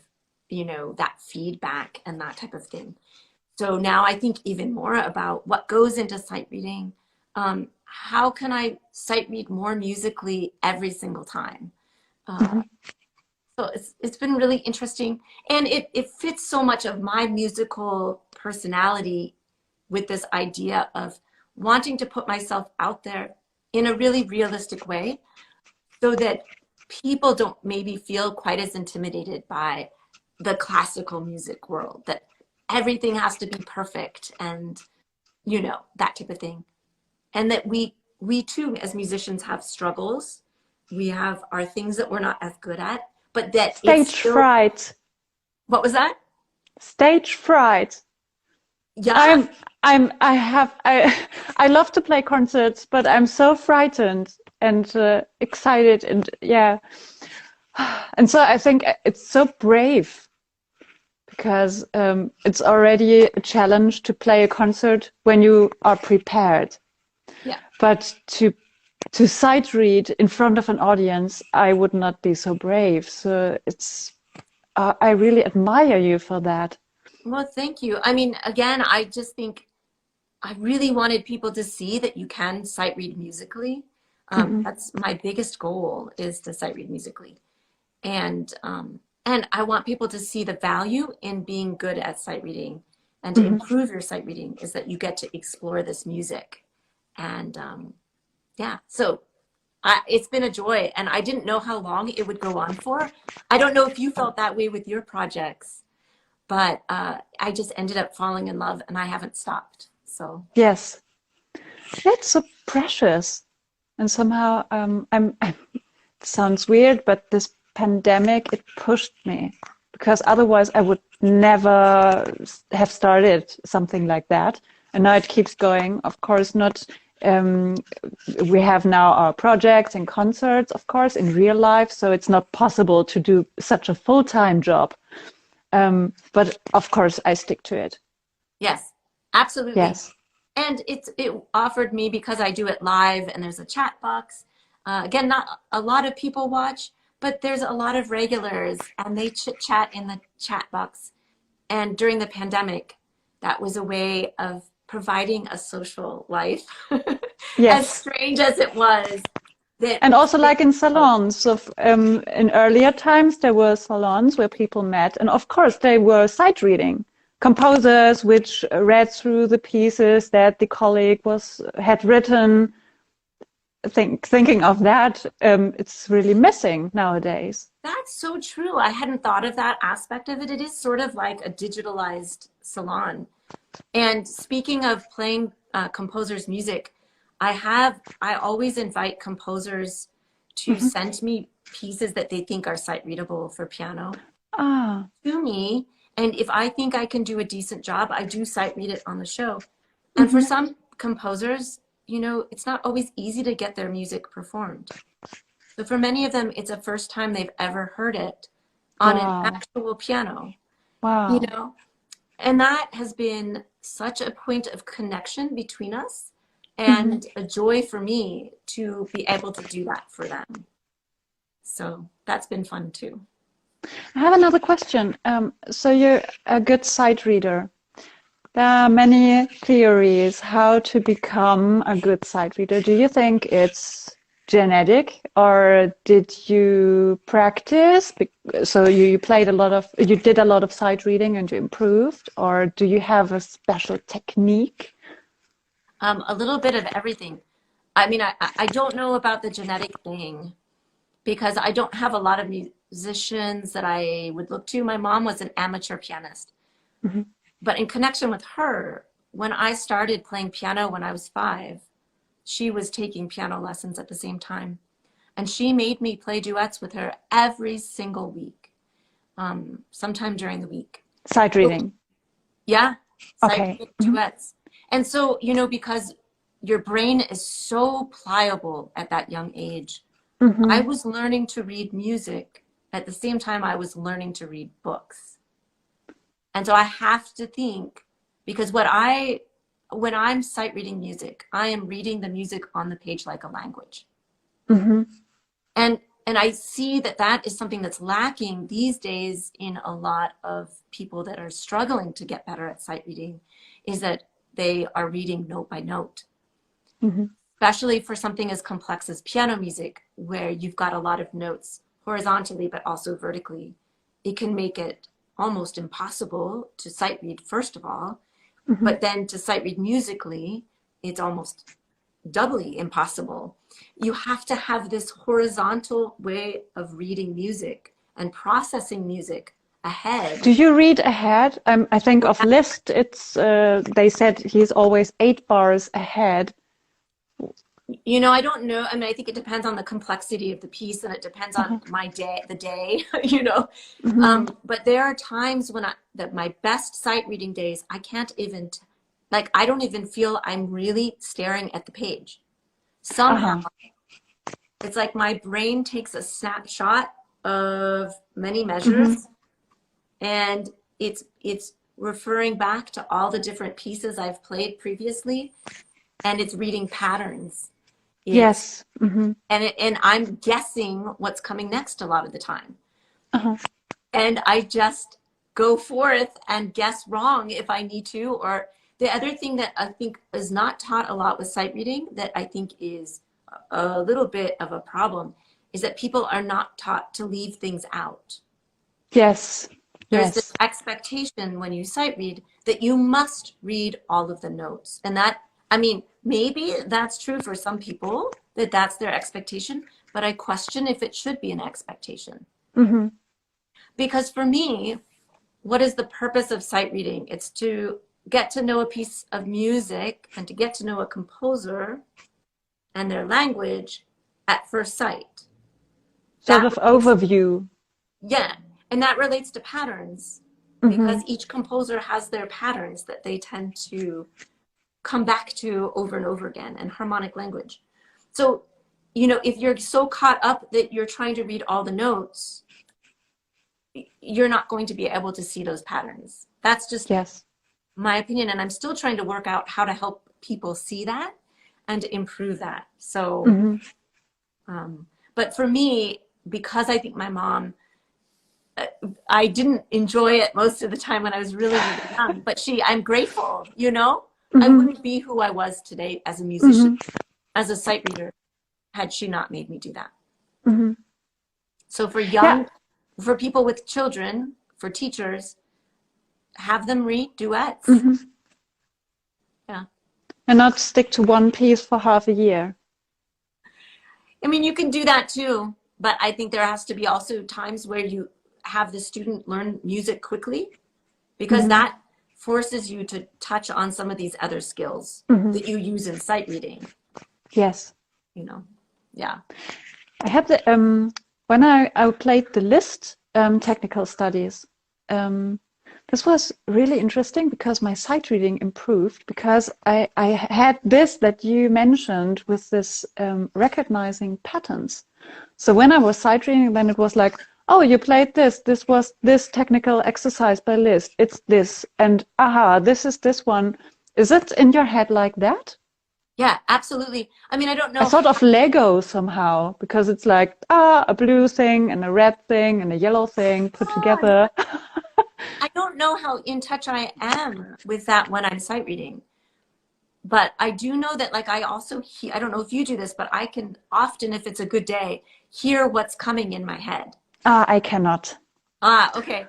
[SPEAKER 1] that feedback and that type of thing. So now I think even more about what goes into sight reading. How can I sight read more musically every single time? Uh,
[SPEAKER 2] Mhm.
[SPEAKER 1] so it's been really interesting. And it fits so much of my musical personality with this idea of wanting to put myself out there in a really realistic way so that people don't maybe feel quite as intimidated by the classical music world, that everything has to be perfect and, that type of thing. And that we too, as musicians, have struggles. We have our things that we're not as good at, but that it's
[SPEAKER 2] Stage
[SPEAKER 1] still,
[SPEAKER 2] fright.
[SPEAKER 1] what was that?
[SPEAKER 2] Stage fright.
[SPEAKER 1] Yeah.
[SPEAKER 2] I'm I love to play concerts, but I'm so frightened and excited and yeah. And so I think it's so brave because it's already a challenge to play a concert when you are prepared.
[SPEAKER 1] Yeah.
[SPEAKER 2] But to sight read in front of an audience, I would not be so brave. So it's I really admire you for that.
[SPEAKER 1] Well, thank you. I mean, again, I just think I really wanted people to see that you can sight read musically.
[SPEAKER 2] Mhm.
[SPEAKER 1] That's my biggest goal is to sight read musically. And I want people to see the value in being good at sight reading and to
[SPEAKER 2] Mhm.
[SPEAKER 1] improve your sight reading is that you get to explore this music. And yeah, so it's been a joy and I didn't know how long it would go on for. I don't know if you felt that way with your projects, but I just ended up falling in love and I haven't stopped. So
[SPEAKER 2] Yes, that's so precious. And somehow, it sounds weird, but this pandemic, it pushed me because otherwise I would never have started something like that. And now it keeps going. Of course, not. Um, we have now our projects and concerts, of course, in real life. So it's not possible to do such a full-time job. But of course, I stick to it.
[SPEAKER 1] yes, absolutely.
[SPEAKER 2] Yes.
[SPEAKER 1] And it offered me because I do it live and there's a chat box. Again, not a lot of people watch, but there's a lot of regulars and they chit chat in the chat box. And during the pandemic, that was a way of providing a social life, as
[SPEAKER 2] Yes.
[SPEAKER 1] strange as it was. That
[SPEAKER 2] And also like in salons of in earlier times, there were salons where people met. And of course, they were sight reading. Composers which read through the pieces that the colleague had written. Thinking of that, it's really missing nowadays.
[SPEAKER 1] That's so true. I hadn't thought of that aspect of it. It is sort of like a digitalized salon. And speaking of playing composers' music, I always invite composers to send me pieces that they think are sight readable for piano
[SPEAKER 2] Ah.
[SPEAKER 1] to me. And if I think I can do a decent job, I do sight read it on the show. And for some composers, you know, it's not always easy to get their music performed. So for many of them, it's the first time they've ever heard it on an
[SPEAKER 2] Wow.
[SPEAKER 1] actual piano, you
[SPEAKER 2] Wow.
[SPEAKER 1] know? And that has been such a point of connection between us and a joy for me to be able to do that for them. So that's been fun too.
[SPEAKER 2] I have another question. So you're a good sight reader. There are many theories how to become a good sight reader. Do you think it's genetic, or did you practice? So you did a lot of sight reading and you improved, or do you have a special technique?
[SPEAKER 1] A little bit of everything. I mean, I don't know about the genetic thing because I don't have a lot of musicians that I would look to. My mom was an amateur pianist. But in connection with her, when I started playing piano when I was 5, she was taking piano lessons at the same time. And she made me play duets with her every single week, sometime during the week.
[SPEAKER 2] Sight reading.
[SPEAKER 1] Yeah,
[SPEAKER 2] Okay.
[SPEAKER 1] sight duets. And so, you know, because your brain is so pliable at that young age, I was learning to read music at the same time I was learning to read books. And so I have to think, because when I'm sight reading music, I am reading the music on the page like a language. And I see that that is something that's lacking these days in a lot of people that are struggling to get better at sight reading, is that they are reading note by note. Especially for something as complex as piano music, where you've got a lot of notes horizontally, but also vertically. It can make it almost impossible to sight read, first of all, but then to sight read musically, it's almost doubly impossible. You have to have this horizontal way of reading music and processing music ahead.
[SPEAKER 2] Do you read ahead? I think of Liszt, it's they said he's always 8 bars ahead.
[SPEAKER 1] You know, I don't know. I mean, I think it depends on the complexity of the piece, and it depends on the day, you know. But there are times when my best sight reading days, I can't even, I don't even feel I'm really staring at the page. Somehow, it's like my brain takes a snapshot of many measures, and it's referring back to all the different pieces I've played previously, and it's reading patterns.
[SPEAKER 2] Yes.
[SPEAKER 1] And I'm guessing what's coming next a lot of the time. And I just go forth and guess wrong if I need to. Or the other thing that I think is not taught a lot with sight reading that I think is a little bit of a problem is that people are not taught to leave things out.
[SPEAKER 2] Yes.
[SPEAKER 1] There's this expectation when you sight read that you must read all of the notes. And that, I mean, maybe that's true for some people, that that's their expectation, but I question if it should be an expectation. Because for me, what is the purpose of sight reading? It's to get to know a piece of music and to get to know a composer and their language at first sight.
[SPEAKER 2] Sort of overview.
[SPEAKER 1] Yeah, and that relates to patterns, because each composer has their patterns that they tend to come back to over and over again, and harmonic language. So, you know, if you're so caught up that you're trying to read all the notes, you're not going to be able to see those patterns. That's just my opinion. And I'm still trying to work out how to help people see that and to improve that. So, but for me, because I think my mom I didn't enjoy it most of the time when I was really, really young, but I'm grateful, you know? I
[SPEAKER 2] Mm-hmm.
[SPEAKER 1] wouldn't be who I was today as a musician,
[SPEAKER 2] Mm-hmm.
[SPEAKER 1] as a sight reader, had she not made me do that.
[SPEAKER 2] Mm-hmm.
[SPEAKER 1] So
[SPEAKER 2] Yeah.
[SPEAKER 1] for people with children, for teachers, have them read duets.
[SPEAKER 2] Mm-hmm.
[SPEAKER 1] Yeah.
[SPEAKER 2] And not stick to one piece for half a year.
[SPEAKER 1] I mean, you can do that too, but I think there has to be also times where you have the student learn music quickly, because
[SPEAKER 2] Mm-hmm.
[SPEAKER 1] that forces you to touch on some of these other skills
[SPEAKER 2] Mm-hmm.
[SPEAKER 1] that you use in sight reading,
[SPEAKER 2] Yes.
[SPEAKER 1] you know? Yeah.
[SPEAKER 2] I had the when I played the Liszt technical studies. Um, this was really interesting because my sight reading improved because I had this that you mentioned with this recognizing patterns. So when I was sight reading, then it was like, oh, you played this. This was this technical exercise by Liszt. It's this, and aha, this is this one. Is it in your head like that?
[SPEAKER 1] Yeah, absolutely. I mean, I don't
[SPEAKER 2] A
[SPEAKER 1] know
[SPEAKER 2] sort
[SPEAKER 1] how,
[SPEAKER 2] of Lego somehow, because it's like, a blue thing and a red thing and a yellow thing put together.
[SPEAKER 1] I don't know how in touch I am with that when I'm sight reading. But I do know that, like, I also I don't know if you do this, but I can often, if it's a good day, hear what's coming in my head.
[SPEAKER 2] I cannot.
[SPEAKER 1] Okay.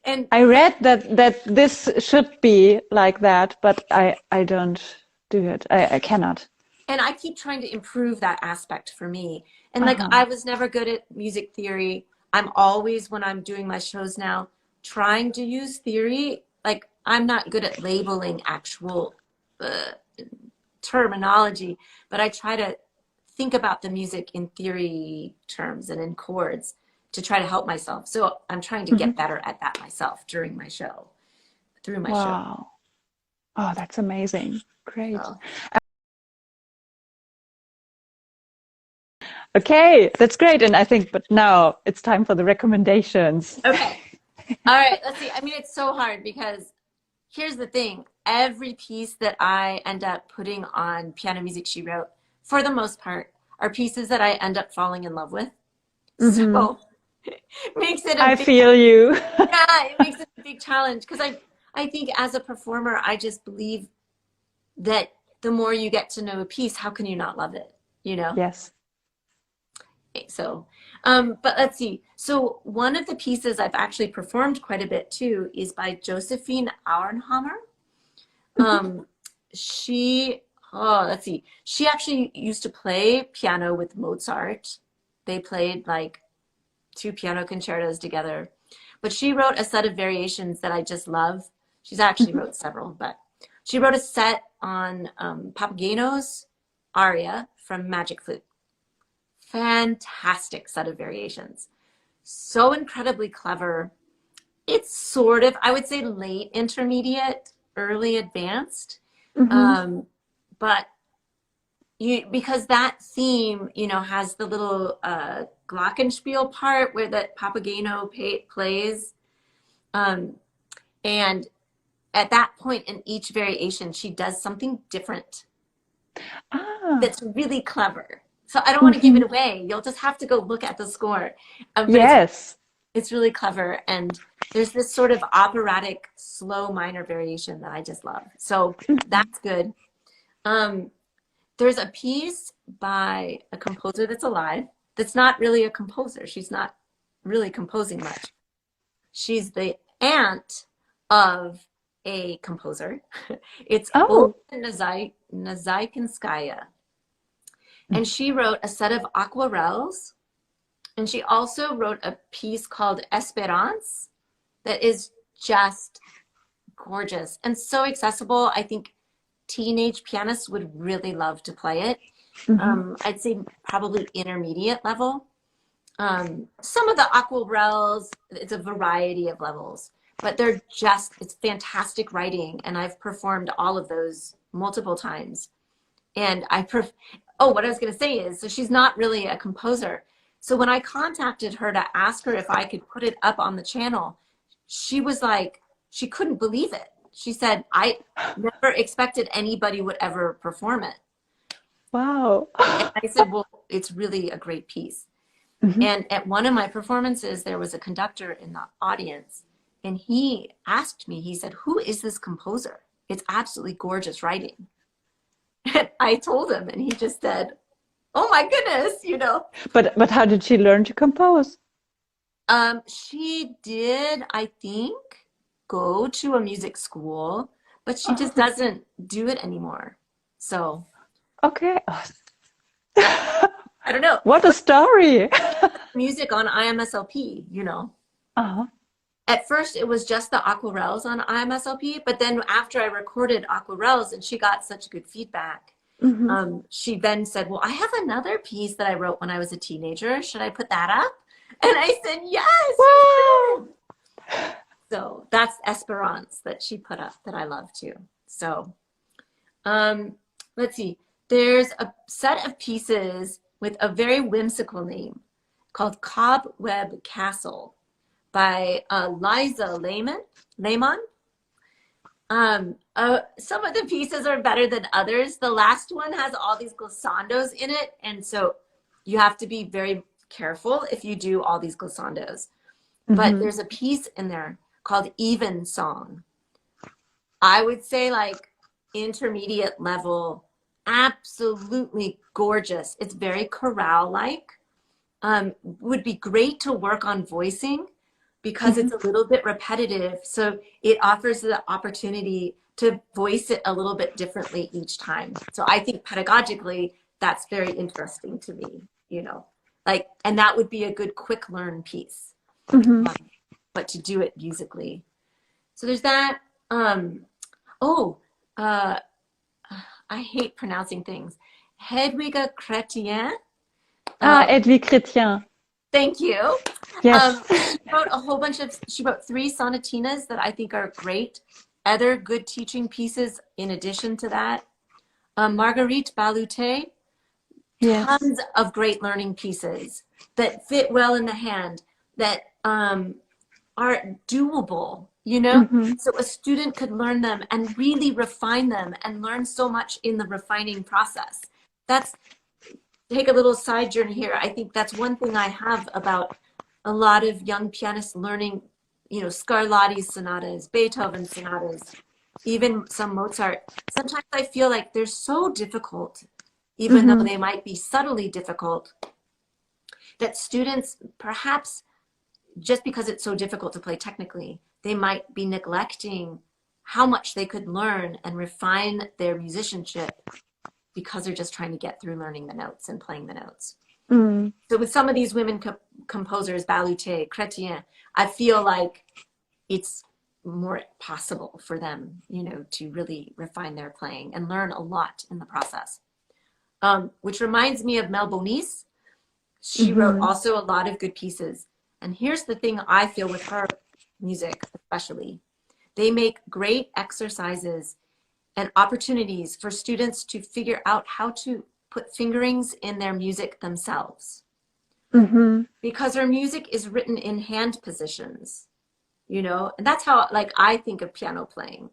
[SPEAKER 1] And
[SPEAKER 2] I read that this should be like that, but I don't do it. I cannot.
[SPEAKER 1] I keep trying to improve that aspect for me. And like,
[SPEAKER 2] Uh-huh.
[SPEAKER 1] I was never good at music theory. I'm always, when I'm doing my shows now, trying to use theory. Like, I'm not good at labeling actual terminology, but I try to think about the music in theory terms and in chords to try to help myself. So I'm trying to get
[SPEAKER 2] Mhm.
[SPEAKER 1] better at that myself during my show, through my show.
[SPEAKER 2] Wow. Oh, that's amazing. Great.
[SPEAKER 1] So,
[SPEAKER 2] Okay, that's great. And I think, but now it's time for the recommendations.
[SPEAKER 1] okay. All right. Let's see. I mean, it's so hard because here's the thing. Every piece that I end up putting on Piano Music She Wrote, for the most part, are pieces that I end up falling in love with.
[SPEAKER 2] Hmm.
[SPEAKER 1] So it makes it a
[SPEAKER 2] I
[SPEAKER 1] big,
[SPEAKER 2] feel you.
[SPEAKER 1] yeah, it makes it a big challenge because I think as a performer, I just believe that the more you get to know a piece, how can you not love it? You know?
[SPEAKER 2] Yes.
[SPEAKER 1] Okay, so, but let's see. So one of the pieces I've actually performed quite a bit too is by Josephine Auernhammer.
[SPEAKER 2] Mhm.
[SPEAKER 1] Um, she, oh, let's see. She actually used to play piano with Mozart. They played like two piano concertos together. But she wrote a set of variations that I just love. She's actually
[SPEAKER 2] Mhm.
[SPEAKER 1] wrote several, but she wrote a set on Papageno's aria from Magic Flute. Fantastic set of variations. So incredibly clever. It's sort of, I would say, late intermediate, early advanced.
[SPEAKER 2] Mhm.
[SPEAKER 1] Um, but because that theme, has the little glockenspiel part where that Papageno plays. Um, and at that point in each variation, she does something different
[SPEAKER 2] Ah.
[SPEAKER 1] that's really clever. So I don't want to give it
[SPEAKER 2] Mhm.
[SPEAKER 1] away. You'll just have to go look at the score. But
[SPEAKER 2] Yes.
[SPEAKER 1] it's really clever. And there's this sort of operatic slow minor variation that I just love. So that's good. Um, there's a piece by a composer that's alive that's not really a composer. She's not really composing much. She's the aunt of a composer. It's Olga
[SPEAKER 2] Oh.
[SPEAKER 1] Nazaikinskaya. And she wrote a set of aquarels. And she also wrote a piece called Esperance that is just gorgeous and so accessible. I think teenage pianists would really love to play it.
[SPEAKER 2] Mhm.
[SPEAKER 1] I'd say probably intermediate level. Some of the aquarels, it's a variety of levels, but it's fantastic writing. And I've performed all of those multiple times. And what I was going to say is, so she's not really a composer. So when I contacted her to ask her if I could put it up on the channel, she was like, she couldn't believe it. She said, I never expected anybody would ever perform it.
[SPEAKER 2] Wow.
[SPEAKER 1] And I said, well, it's really a great piece.
[SPEAKER 2] Mm-hmm.
[SPEAKER 1] And at one of my performances, there was a conductor in the audience, and he asked me, he said, "Who is this composer? It's absolutely gorgeous writing." And I told him, and he just said, "Oh my goodness, you know."
[SPEAKER 2] But how did she learn to compose?
[SPEAKER 1] She did, I think, go to a music school, but she just
[SPEAKER 2] Oh,
[SPEAKER 1] doesn't do it anymore. So
[SPEAKER 2] okay.
[SPEAKER 1] I don't know.
[SPEAKER 2] What a story.
[SPEAKER 1] Music on IMSLP, you know.
[SPEAKER 2] Uh-huh.
[SPEAKER 1] At first, it was just the aquarels on IMSLP, but then after I recorded aquarels and she got such good feedback,
[SPEAKER 2] Mm-hmm.
[SPEAKER 1] she then said, "Well, I have another piece that I wrote when I was a teenager. Should I put that up?" And I said, "Yes, you
[SPEAKER 2] Wow.
[SPEAKER 1] should." So that's Esperance that she put up that I love too. So let's see. There's a set of pieces with a very whimsical name called Cobweb Castle by Liza Lehman. Some of the pieces are better than others. The last one has all these glissandos in it, and so you have to be very careful if you do all these glissandos. But
[SPEAKER 2] Mm-hmm.
[SPEAKER 1] there's a piece in there called Even Song. I would say like intermediate level, absolutely gorgeous. It's very chorale-like. Would be great to work on voicing because
[SPEAKER 2] Mm-hmm.
[SPEAKER 1] it's a little bit repetitive. So it offers the opportunity to voice it a little bit differently each time. So I think pedagogically, that's very interesting to me, you know, like, and that would be a good quick learn piece,
[SPEAKER 2] Mm-hmm.
[SPEAKER 1] but to do it musically. So there's that. Oh, uh, I hate pronouncing things. Hedwiga Chrétien.
[SPEAKER 2] Ah,
[SPEAKER 1] Uh,
[SPEAKER 2] Edwige Chrétien.
[SPEAKER 1] Thank you.
[SPEAKER 2] Yes.
[SPEAKER 1] She wrote a whole bunch of, she wrote 3 sonatinas that I think are great. Other good teaching pieces in addition to that. Marguerite Baluté,
[SPEAKER 2] Yes.
[SPEAKER 1] tons of great learning pieces that fit well in the hand, that are doable, you know?
[SPEAKER 2] Mm-hmm.
[SPEAKER 1] So a student could learn them and really refine them and learn so much in the refining process. That's, take a little side journey here. I think that's one thing I have about a lot of young pianists learning, you know, Scarlatti's sonatas, Beethoven sonatas, even some Mozart. Sometimes I feel like they're so difficult, even though
[SPEAKER 2] Mm-hmm.
[SPEAKER 1] they might be subtly difficult, that students perhaps just because it's so difficult to play technically, they might be neglecting how much they could learn and refine their musicianship because they're just trying to get through learning the notes and playing the notes.
[SPEAKER 2] Mm.
[SPEAKER 1] So with some of these women composers, Baluté, Chrétien, I feel like it's more possible for them, you know, to really refine their playing and learn a lot in the process. Which reminds me of Mel Bonis. She wrote
[SPEAKER 2] Mm-hmm.
[SPEAKER 1] also a lot of good pieces. And here's the thing I feel with her music, especially. They make great exercises and opportunities for students to figure out how to put fingerings in their music themselves.
[SPEAKER 2] Mm-hmm.
[SPEAKER 1] Because her music is written in hand positions, you know, and that's how like I think of piano playing.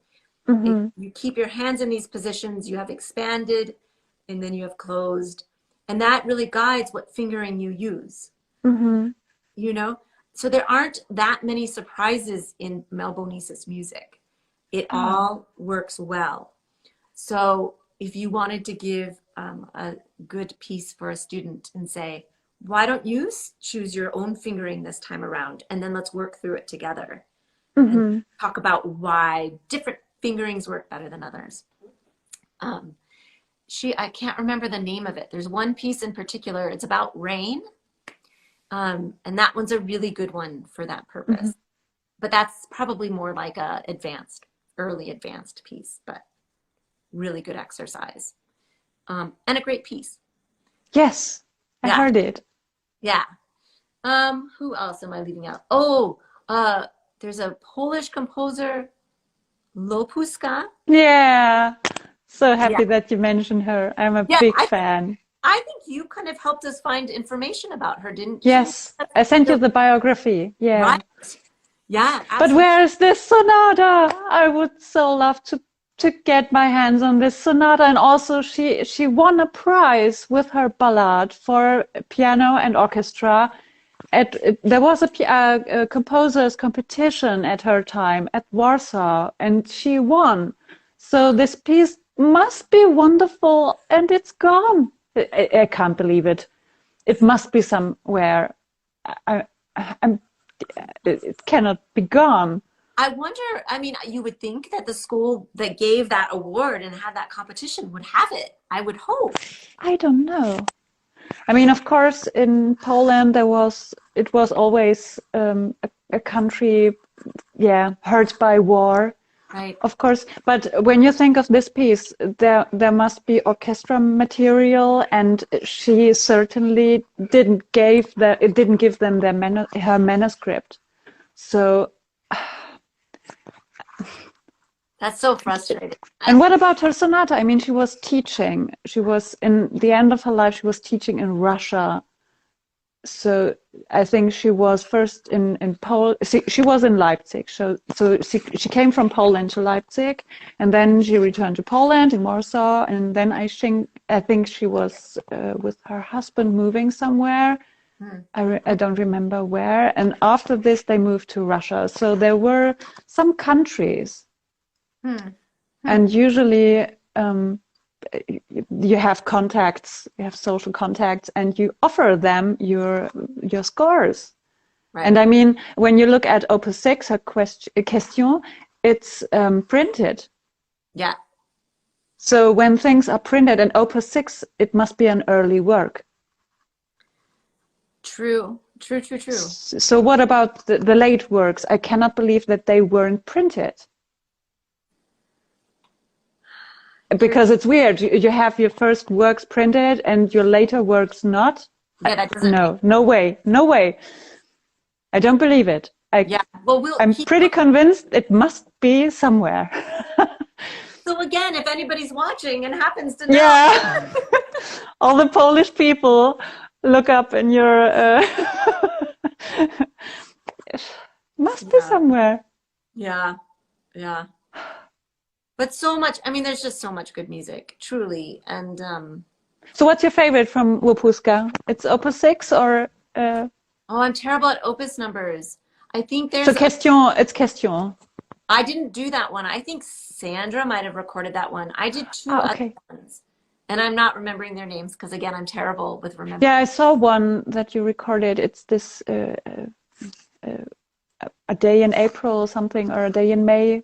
[SPEAKER 2] Mm-hmm.
[SPEAKER 1] You keep your hands in these positions, you have expanded, and then you have closed. And that really guides what fingering you use,
[SPEAKER 2] Mm-hmm.
[SPEAKER 1] you know? So there aren't that many surprises in Mel Bonis's music. It
[SPEAKER 2] Oh.
[SPEAKER 1] all works well. So if you wanted to give a good piece for a student and say, why don't you choose your own fingering this time around? And then let's work through it together and
[SPEAKER 2] Mm-hmm.
[SPEAKER 1] talk about why different fingerings work better than others. Um, I can't remember the name of it. There's one piece in particular, it's about rain. And that one's a really good one for that
[SPEAKER 2] Mm-hmm.
[SPEAKER 1] purpose. But that's probably more like a early advanced piece, but really good exercise. And a great piece.
[SPEAKER 2] Yes, I
[SPEAKER 1] Yeah,
[SPEAKER 2] heard it.
[SPEAKER 1] yeah. Who else am I leaving out? Oh, there's a Polish composer, Lopuska.
[SPEAKER 2] Yeah. So
[SPEAKER 1] Yeah,
[SPEAKER 2] happy that you mentioned her. I'm a
[SPEAKER 1] yeah.
[SPEAKER 2] big fan.
[SPEAKER 1] I think you kind of helped us find information about her, didn't you?
[SPEAKER 2] Yes, I sent you
[SPEAKER 1] So,
[SPEAKER 2] the biography.
[SPEAKER 1] right.
[SPEAKER 2] Yeah.
[SPEAKER 1] Yeah,
[SPEAKER 2] But
[SPEAKER 1] absolutely.
[SPEAKER 2] where is this sonata? I would so love to to get my hands on this sonata, and also she won a prize with her ballad for piano and orchestra. There was a composers competition at her time at Warsaw, and she won. So this piece must be wonderful, and it's gone. I can't believe it. It must be somewhere. It cannot be gone.
[SPEAKER 1] I wonder, I mean, you would think that the school that gave that award and had that competition would have it. I would hope.
[SPEAKER 2] I don't know. I mean, of course, in Poland, it was always a country, hurt by war.
[SPEAKER 1] Right.
[SPEAKER 2] Of course, but when you think of this piece, there must be orchestra material, and she certainly didn't give them her manuscript. So
[SPEAKER 1] that's so frustrating.
[SPEAKER 2] And what about her sonata? I mean, she was teaching. She was in the end of her life. She was teaching in Russia. So I think she was first in Poland. She was in Leipzig. So she came from Poland to Leipzig, and then she returned to Poland in Warsaw, and then I think she was with her husband moving somewhere. I don't remember where. And after this, they moved to Russia. So there were some countries, and usually. You have contacts, you have social contacts, and you offer them your scores. Right. And I mean, when you look at Opus 6, her question, it's printed.
[SPEAKER 1] Yeah.
[SPEAKER 2] So when things are printed in Opus 6, it must be an early work.
[SPEAKER 1] True.
[SPEAKER 2] So what about the late works? I cannot believe that they weren't printed. Because it's weird. You have your first works printed and your later works not.
[SPEAKER 1] Yeah, that doesn't.
[SPEAKER 2] No way. I don't believe it. I'm pretty convinced it must be somewhere.
[SPEAKER 1] So again, if anybody's watching and happens to know.
[SPEAKER 2] Yeah. All the Polish people look up in your... must be somewhere.
[SPEAKER 1] Yeah. But so much, I mean, there's just so much good music, truly. And
[SPEAKER 2] so what's your favorite from Łopuska? It's Opus 6 or...
[SPEAKER 1] Oh, I'm terrible at opus numbers. I think there's...
[SPEAKER 2] So it's question.
[SPEAKER 1] I didn't do that one. I think Sandra might have recorded that one. I did two other ones. And I'm not remembering their names because, again, I'm terrible with remembering.
[SPEAKER 2] Yeah, I saw one that you recorded. It's this a day in April or something, or a day in May.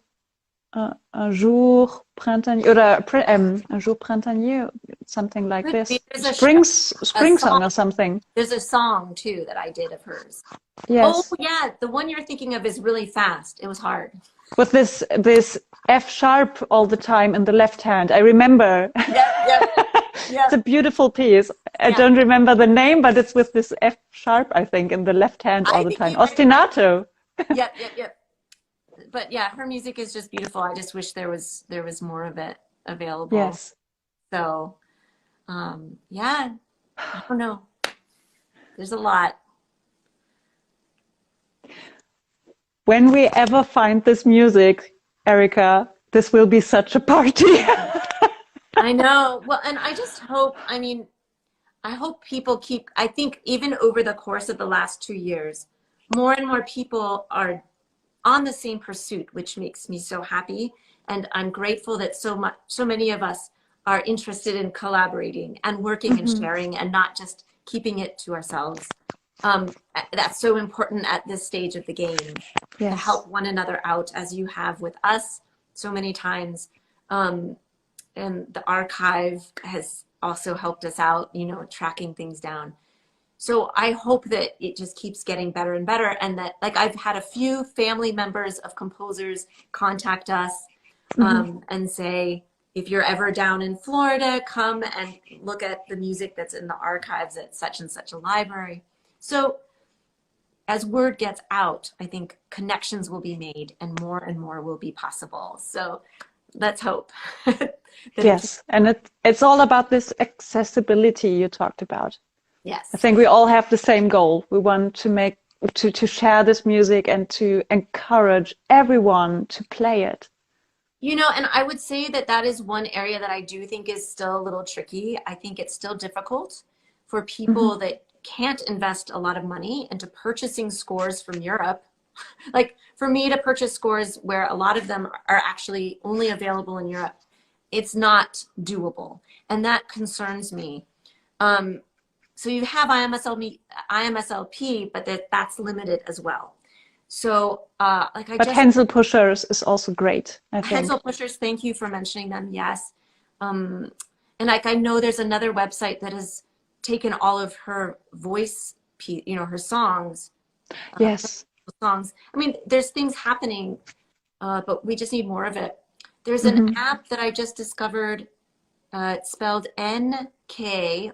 [SPEAKER 2] Un jour printanier, or un jour printanier, something like this. Spring song or something.
[SPEAKER 1] There's a song too that I did of hers.
[SPEAKER 2] Yes.
[SPEAKER 1] Oh yeah, the one you're thinking of is really fast. It was hard.
[SPEAKER 2] With this F sharp all the time in the left hand. I remember.
[SPEAKER 1] Yeah.
[SPEAKER 2] It's a beautiful piece. I don't remember the name, but it's with this F sharp, I think, in the left hand all the time. Ostinato.
[SPEAKER 1] Yep. But yeah, her music is just beautiful. I just wish there was more of it available.
[SPEAKER 2] Yes.
[SPEAKER 1] So, I don't know. There's a lot.
[SPEAKER 2] When we ever find this music, Erika, this will be such a party.
[SPEAKER 1] I know. Well, and I just hope, I hope people I think even over the course of the last 2 years, more and more people are on the same pursuit, which makes me so happy. And I'm grateful that so many of us are interested in collaborating and working and sharing and not just keeping it to ourselves. That's so important at this stage of the game, to help one another out as you have with us so many times. And the archive has also helped us out, tracking things down. So I hope that it just keeps getting better and better, and that, like, I've had a few family members of composers contact us and say, if you're ever down in Florida, come and look at the music that's in the archives at such and such a library. So as word gets out, I think connections will be made and more will be possible. So let's hope.
[SPEAKER 2] Yes, and it's all about this accessibility you talked about.
[SPEAKER 1] Yes.
[SPEAKER 2] I think we all have the same goal. We want to share this music and to encourage everyone to play it.
[SPEAKER 1] You know, and I would say that that is one area that I do think is still a little tricky. I think it's still difficult for
[SPEAKER 2] Hmm.
[SPEAKER 1] people that can't invest a lot of money into purchasing scores from Europe. Like for me to purchase scores where a lot of them are actually only available in Europe, it's not doable. And that concerns me. Um, so you have IMSLP, but that's limited as well. So like I
[SPEAKER 2] But
[SPEAKER 1] just
[SPEAKER 2] Hansel Pushers is also great, I
[SPEAKER 1] Pencil
[SPEAKER 2] think.
[SPEAKER 1] pushers, thank you for mentioning them. Yes. Um, and like I know there's another website that has taken all of her voice, her songs,
[SPEAKER 2] Yes.
[SPEAKER 1] songs. I mean, there's things happening, but we just need more of it. There's an
[SPEAKER 2] Hmm.
[SPEAKER 1] app that I just discovered. It's spelled NKODA.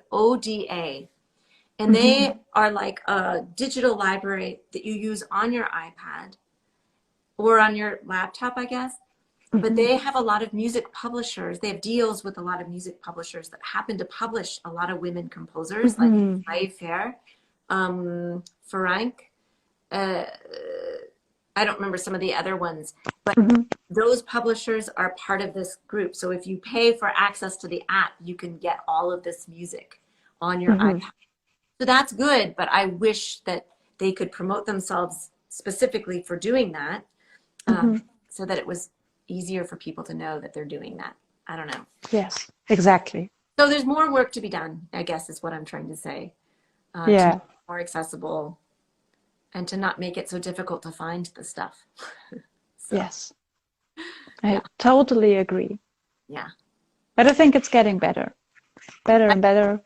[SPEAKER 1] And
[SPEAKER 2] Hmm.
[SPEAKER 1] they are like a digital library that you use on your iPad or on your laptop, I guess. But
[SPEAKER 2] Hmm.
[SPEAKER 1] they have a lot of music publishers. They have deals with a lot of music publishers that happen to publish a lot of women composers like
[SPEAKER 2] Hmm.
[SPEAKER 1] Live Fair, Frank. Uh, I don't remember some of the other ones, but
[SPEAKER 2] Hmm.
[SPEAKER 1] those publishers are part of this group. So if you pay for access to the app, you can get all of this music on your
[SPEAKER 2] Hmm.
[SPEAKER 1] iPad. So that's good, but I wish that they could promote themselves specifically for doing that,
[SPEAKER 2] Hmm.
[SPEAKER 1] so that it was easier for people to know that they're doing that. I don't know.
[SPEAKER 2] Yes, exactly.
[SPEAKER 1] So there's more work to be done, I guess is what I'm trying to say, to make
[SPEAKER 2] Yeah.
[SPEAKER 1] it more accessible and to not make it so difficult to find the stuff. So,
[SPEAKER 2] Yes.
[SPEAKER 1] yeah,
[SPEAKER 2] I totally agree.
[SPEAKER 1] yeah.
[SPEAKER 2] But I think it's getting better, better
[SPEAKER 1] I,
[SPEAKER 2] and better.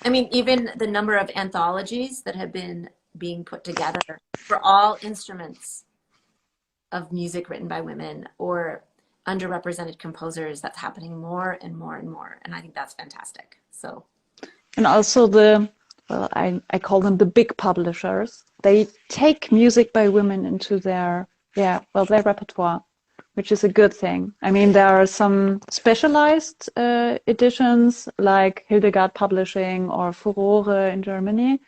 [SPEAKER 1] I mean, even the number of anthologies that have been being put together for all instruments of music written by women or underrepresented composers, that's happening more and more and more. And I think that's fantastic. So,
[SPEAKER 2] And also well, I call them the big publishers. They take music by women into their, yeah, well, their repertoire, which is a good thing. I mean, there are some specialized editions like Hildegard Publishing or Furore in Germany,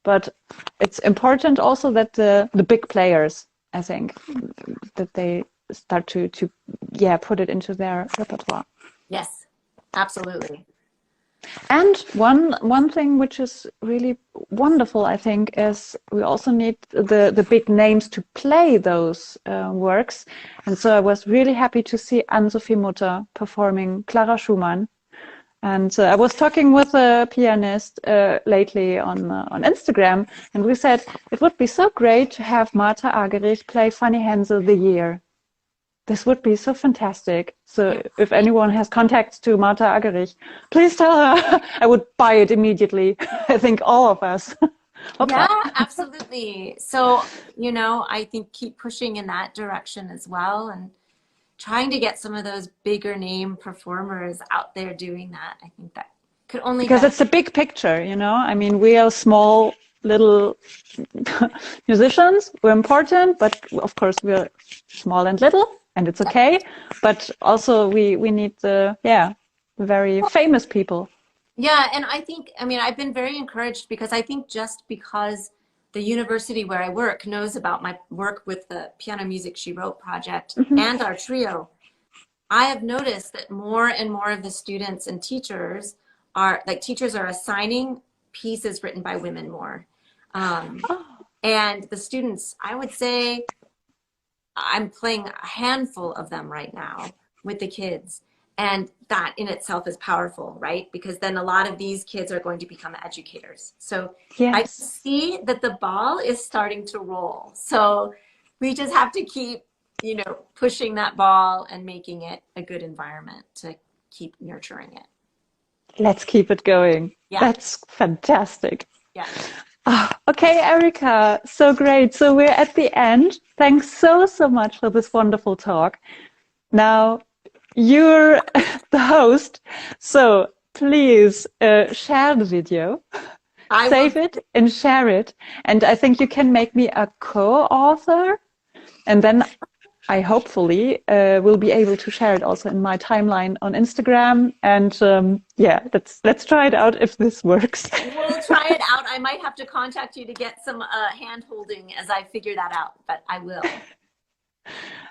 [SPEAKER 2] but it's important also that the big players, I think, that they start to yeah, put it into their repertoire.
[SPEAKER 1] yes, absolutely.
[SPEAKER 2] And one thing which is really wonderful, I think, is we also need the big names to play those works. And so I was really happy to see Anne-Sophie Mutter performing Clara Schumann. And I was talking with a pianist lately on Instagram, and we said it would be so great to have Martha Argerich play Fanny Hensel the Year. This would be so fantastic. So
[SPEAKER 1] It
[SPEAKER 2] if
[SPEAKER 1] would be.
[SPEAKER 2] anyone has contacts to Martha Argerich, please tell her. I would buy it immediately. I think all of us.
[SPEAKER 1] Yeah,
[SPEAKER 2] Hoppa.
[SPEAKER 1] absolutely. So, I think keep pushing in that direction as well and trying to get some of those bigger name performers out there doing that. I think that could only
[SPEAKER 2] Because
[SPEAKER 1] benefit.
[SPEAKER 2] it's a big picture, you know? I mean, we are small little musicians. We're important, but of course we're small and little, and it's okay. But also we need the very famous people.
[SPEAKER 1] Yeah, and I mean, I've been very encouraged because I think just because the university where I work knows about my work with the Piano Music She Wrote project
[SPEAKER 2] Hmm.
[SPEAKER 1] and our trio, I have noticed that more and more of the students and teachers are assigning pieces written by women more. Um,
[SPEAKER 2] Oh,
[SPEAKER 1] and the students, I would say I'm playing a handful of them right now with the kids. And that in itself is powerful, right? Because then a lot of these kids are going to become educators. So I
[SPEAKER 2] yes.
[SPEAKER 1] see that the ball is starting to roll. So we just have to keep, pushing that ball and making it a good environment to keep nurturing it.
[SPEAKER 2] Let's keep it going.
[SPEAKER 1] Yeah,
[SPEAKER 2] That's fantastic.
[SPEAKER 1] yeah.
[SPEAKER 2] Ah, okay, Erica, so great. So we're at the end. Thanks so, so much for this wonderful talk. Now, you're the host, so please share the video,
[SPEAKER 1] I will.
[SPEAKER 2] save it, and share it. And I think you can make me a co-author, and then I hopefully will be able to share it also in my timeline on Instagram. And yeah, let's try it out if this works.
[SPEAKER 1] We'll try it out. I might have to contact you to get some hand holding as I figure that out, but I will.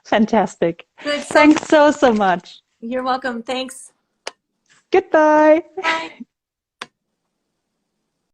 [SPEAKER 2] Fantastic.
[SPEAKER 1] Good. So
[SPEAKER 2] Thanks so much.
[SPEAKER 1] you're welcome. Thanks.
[SPEAKER 2] Goodbye.
[SPEAKER 1] Bye.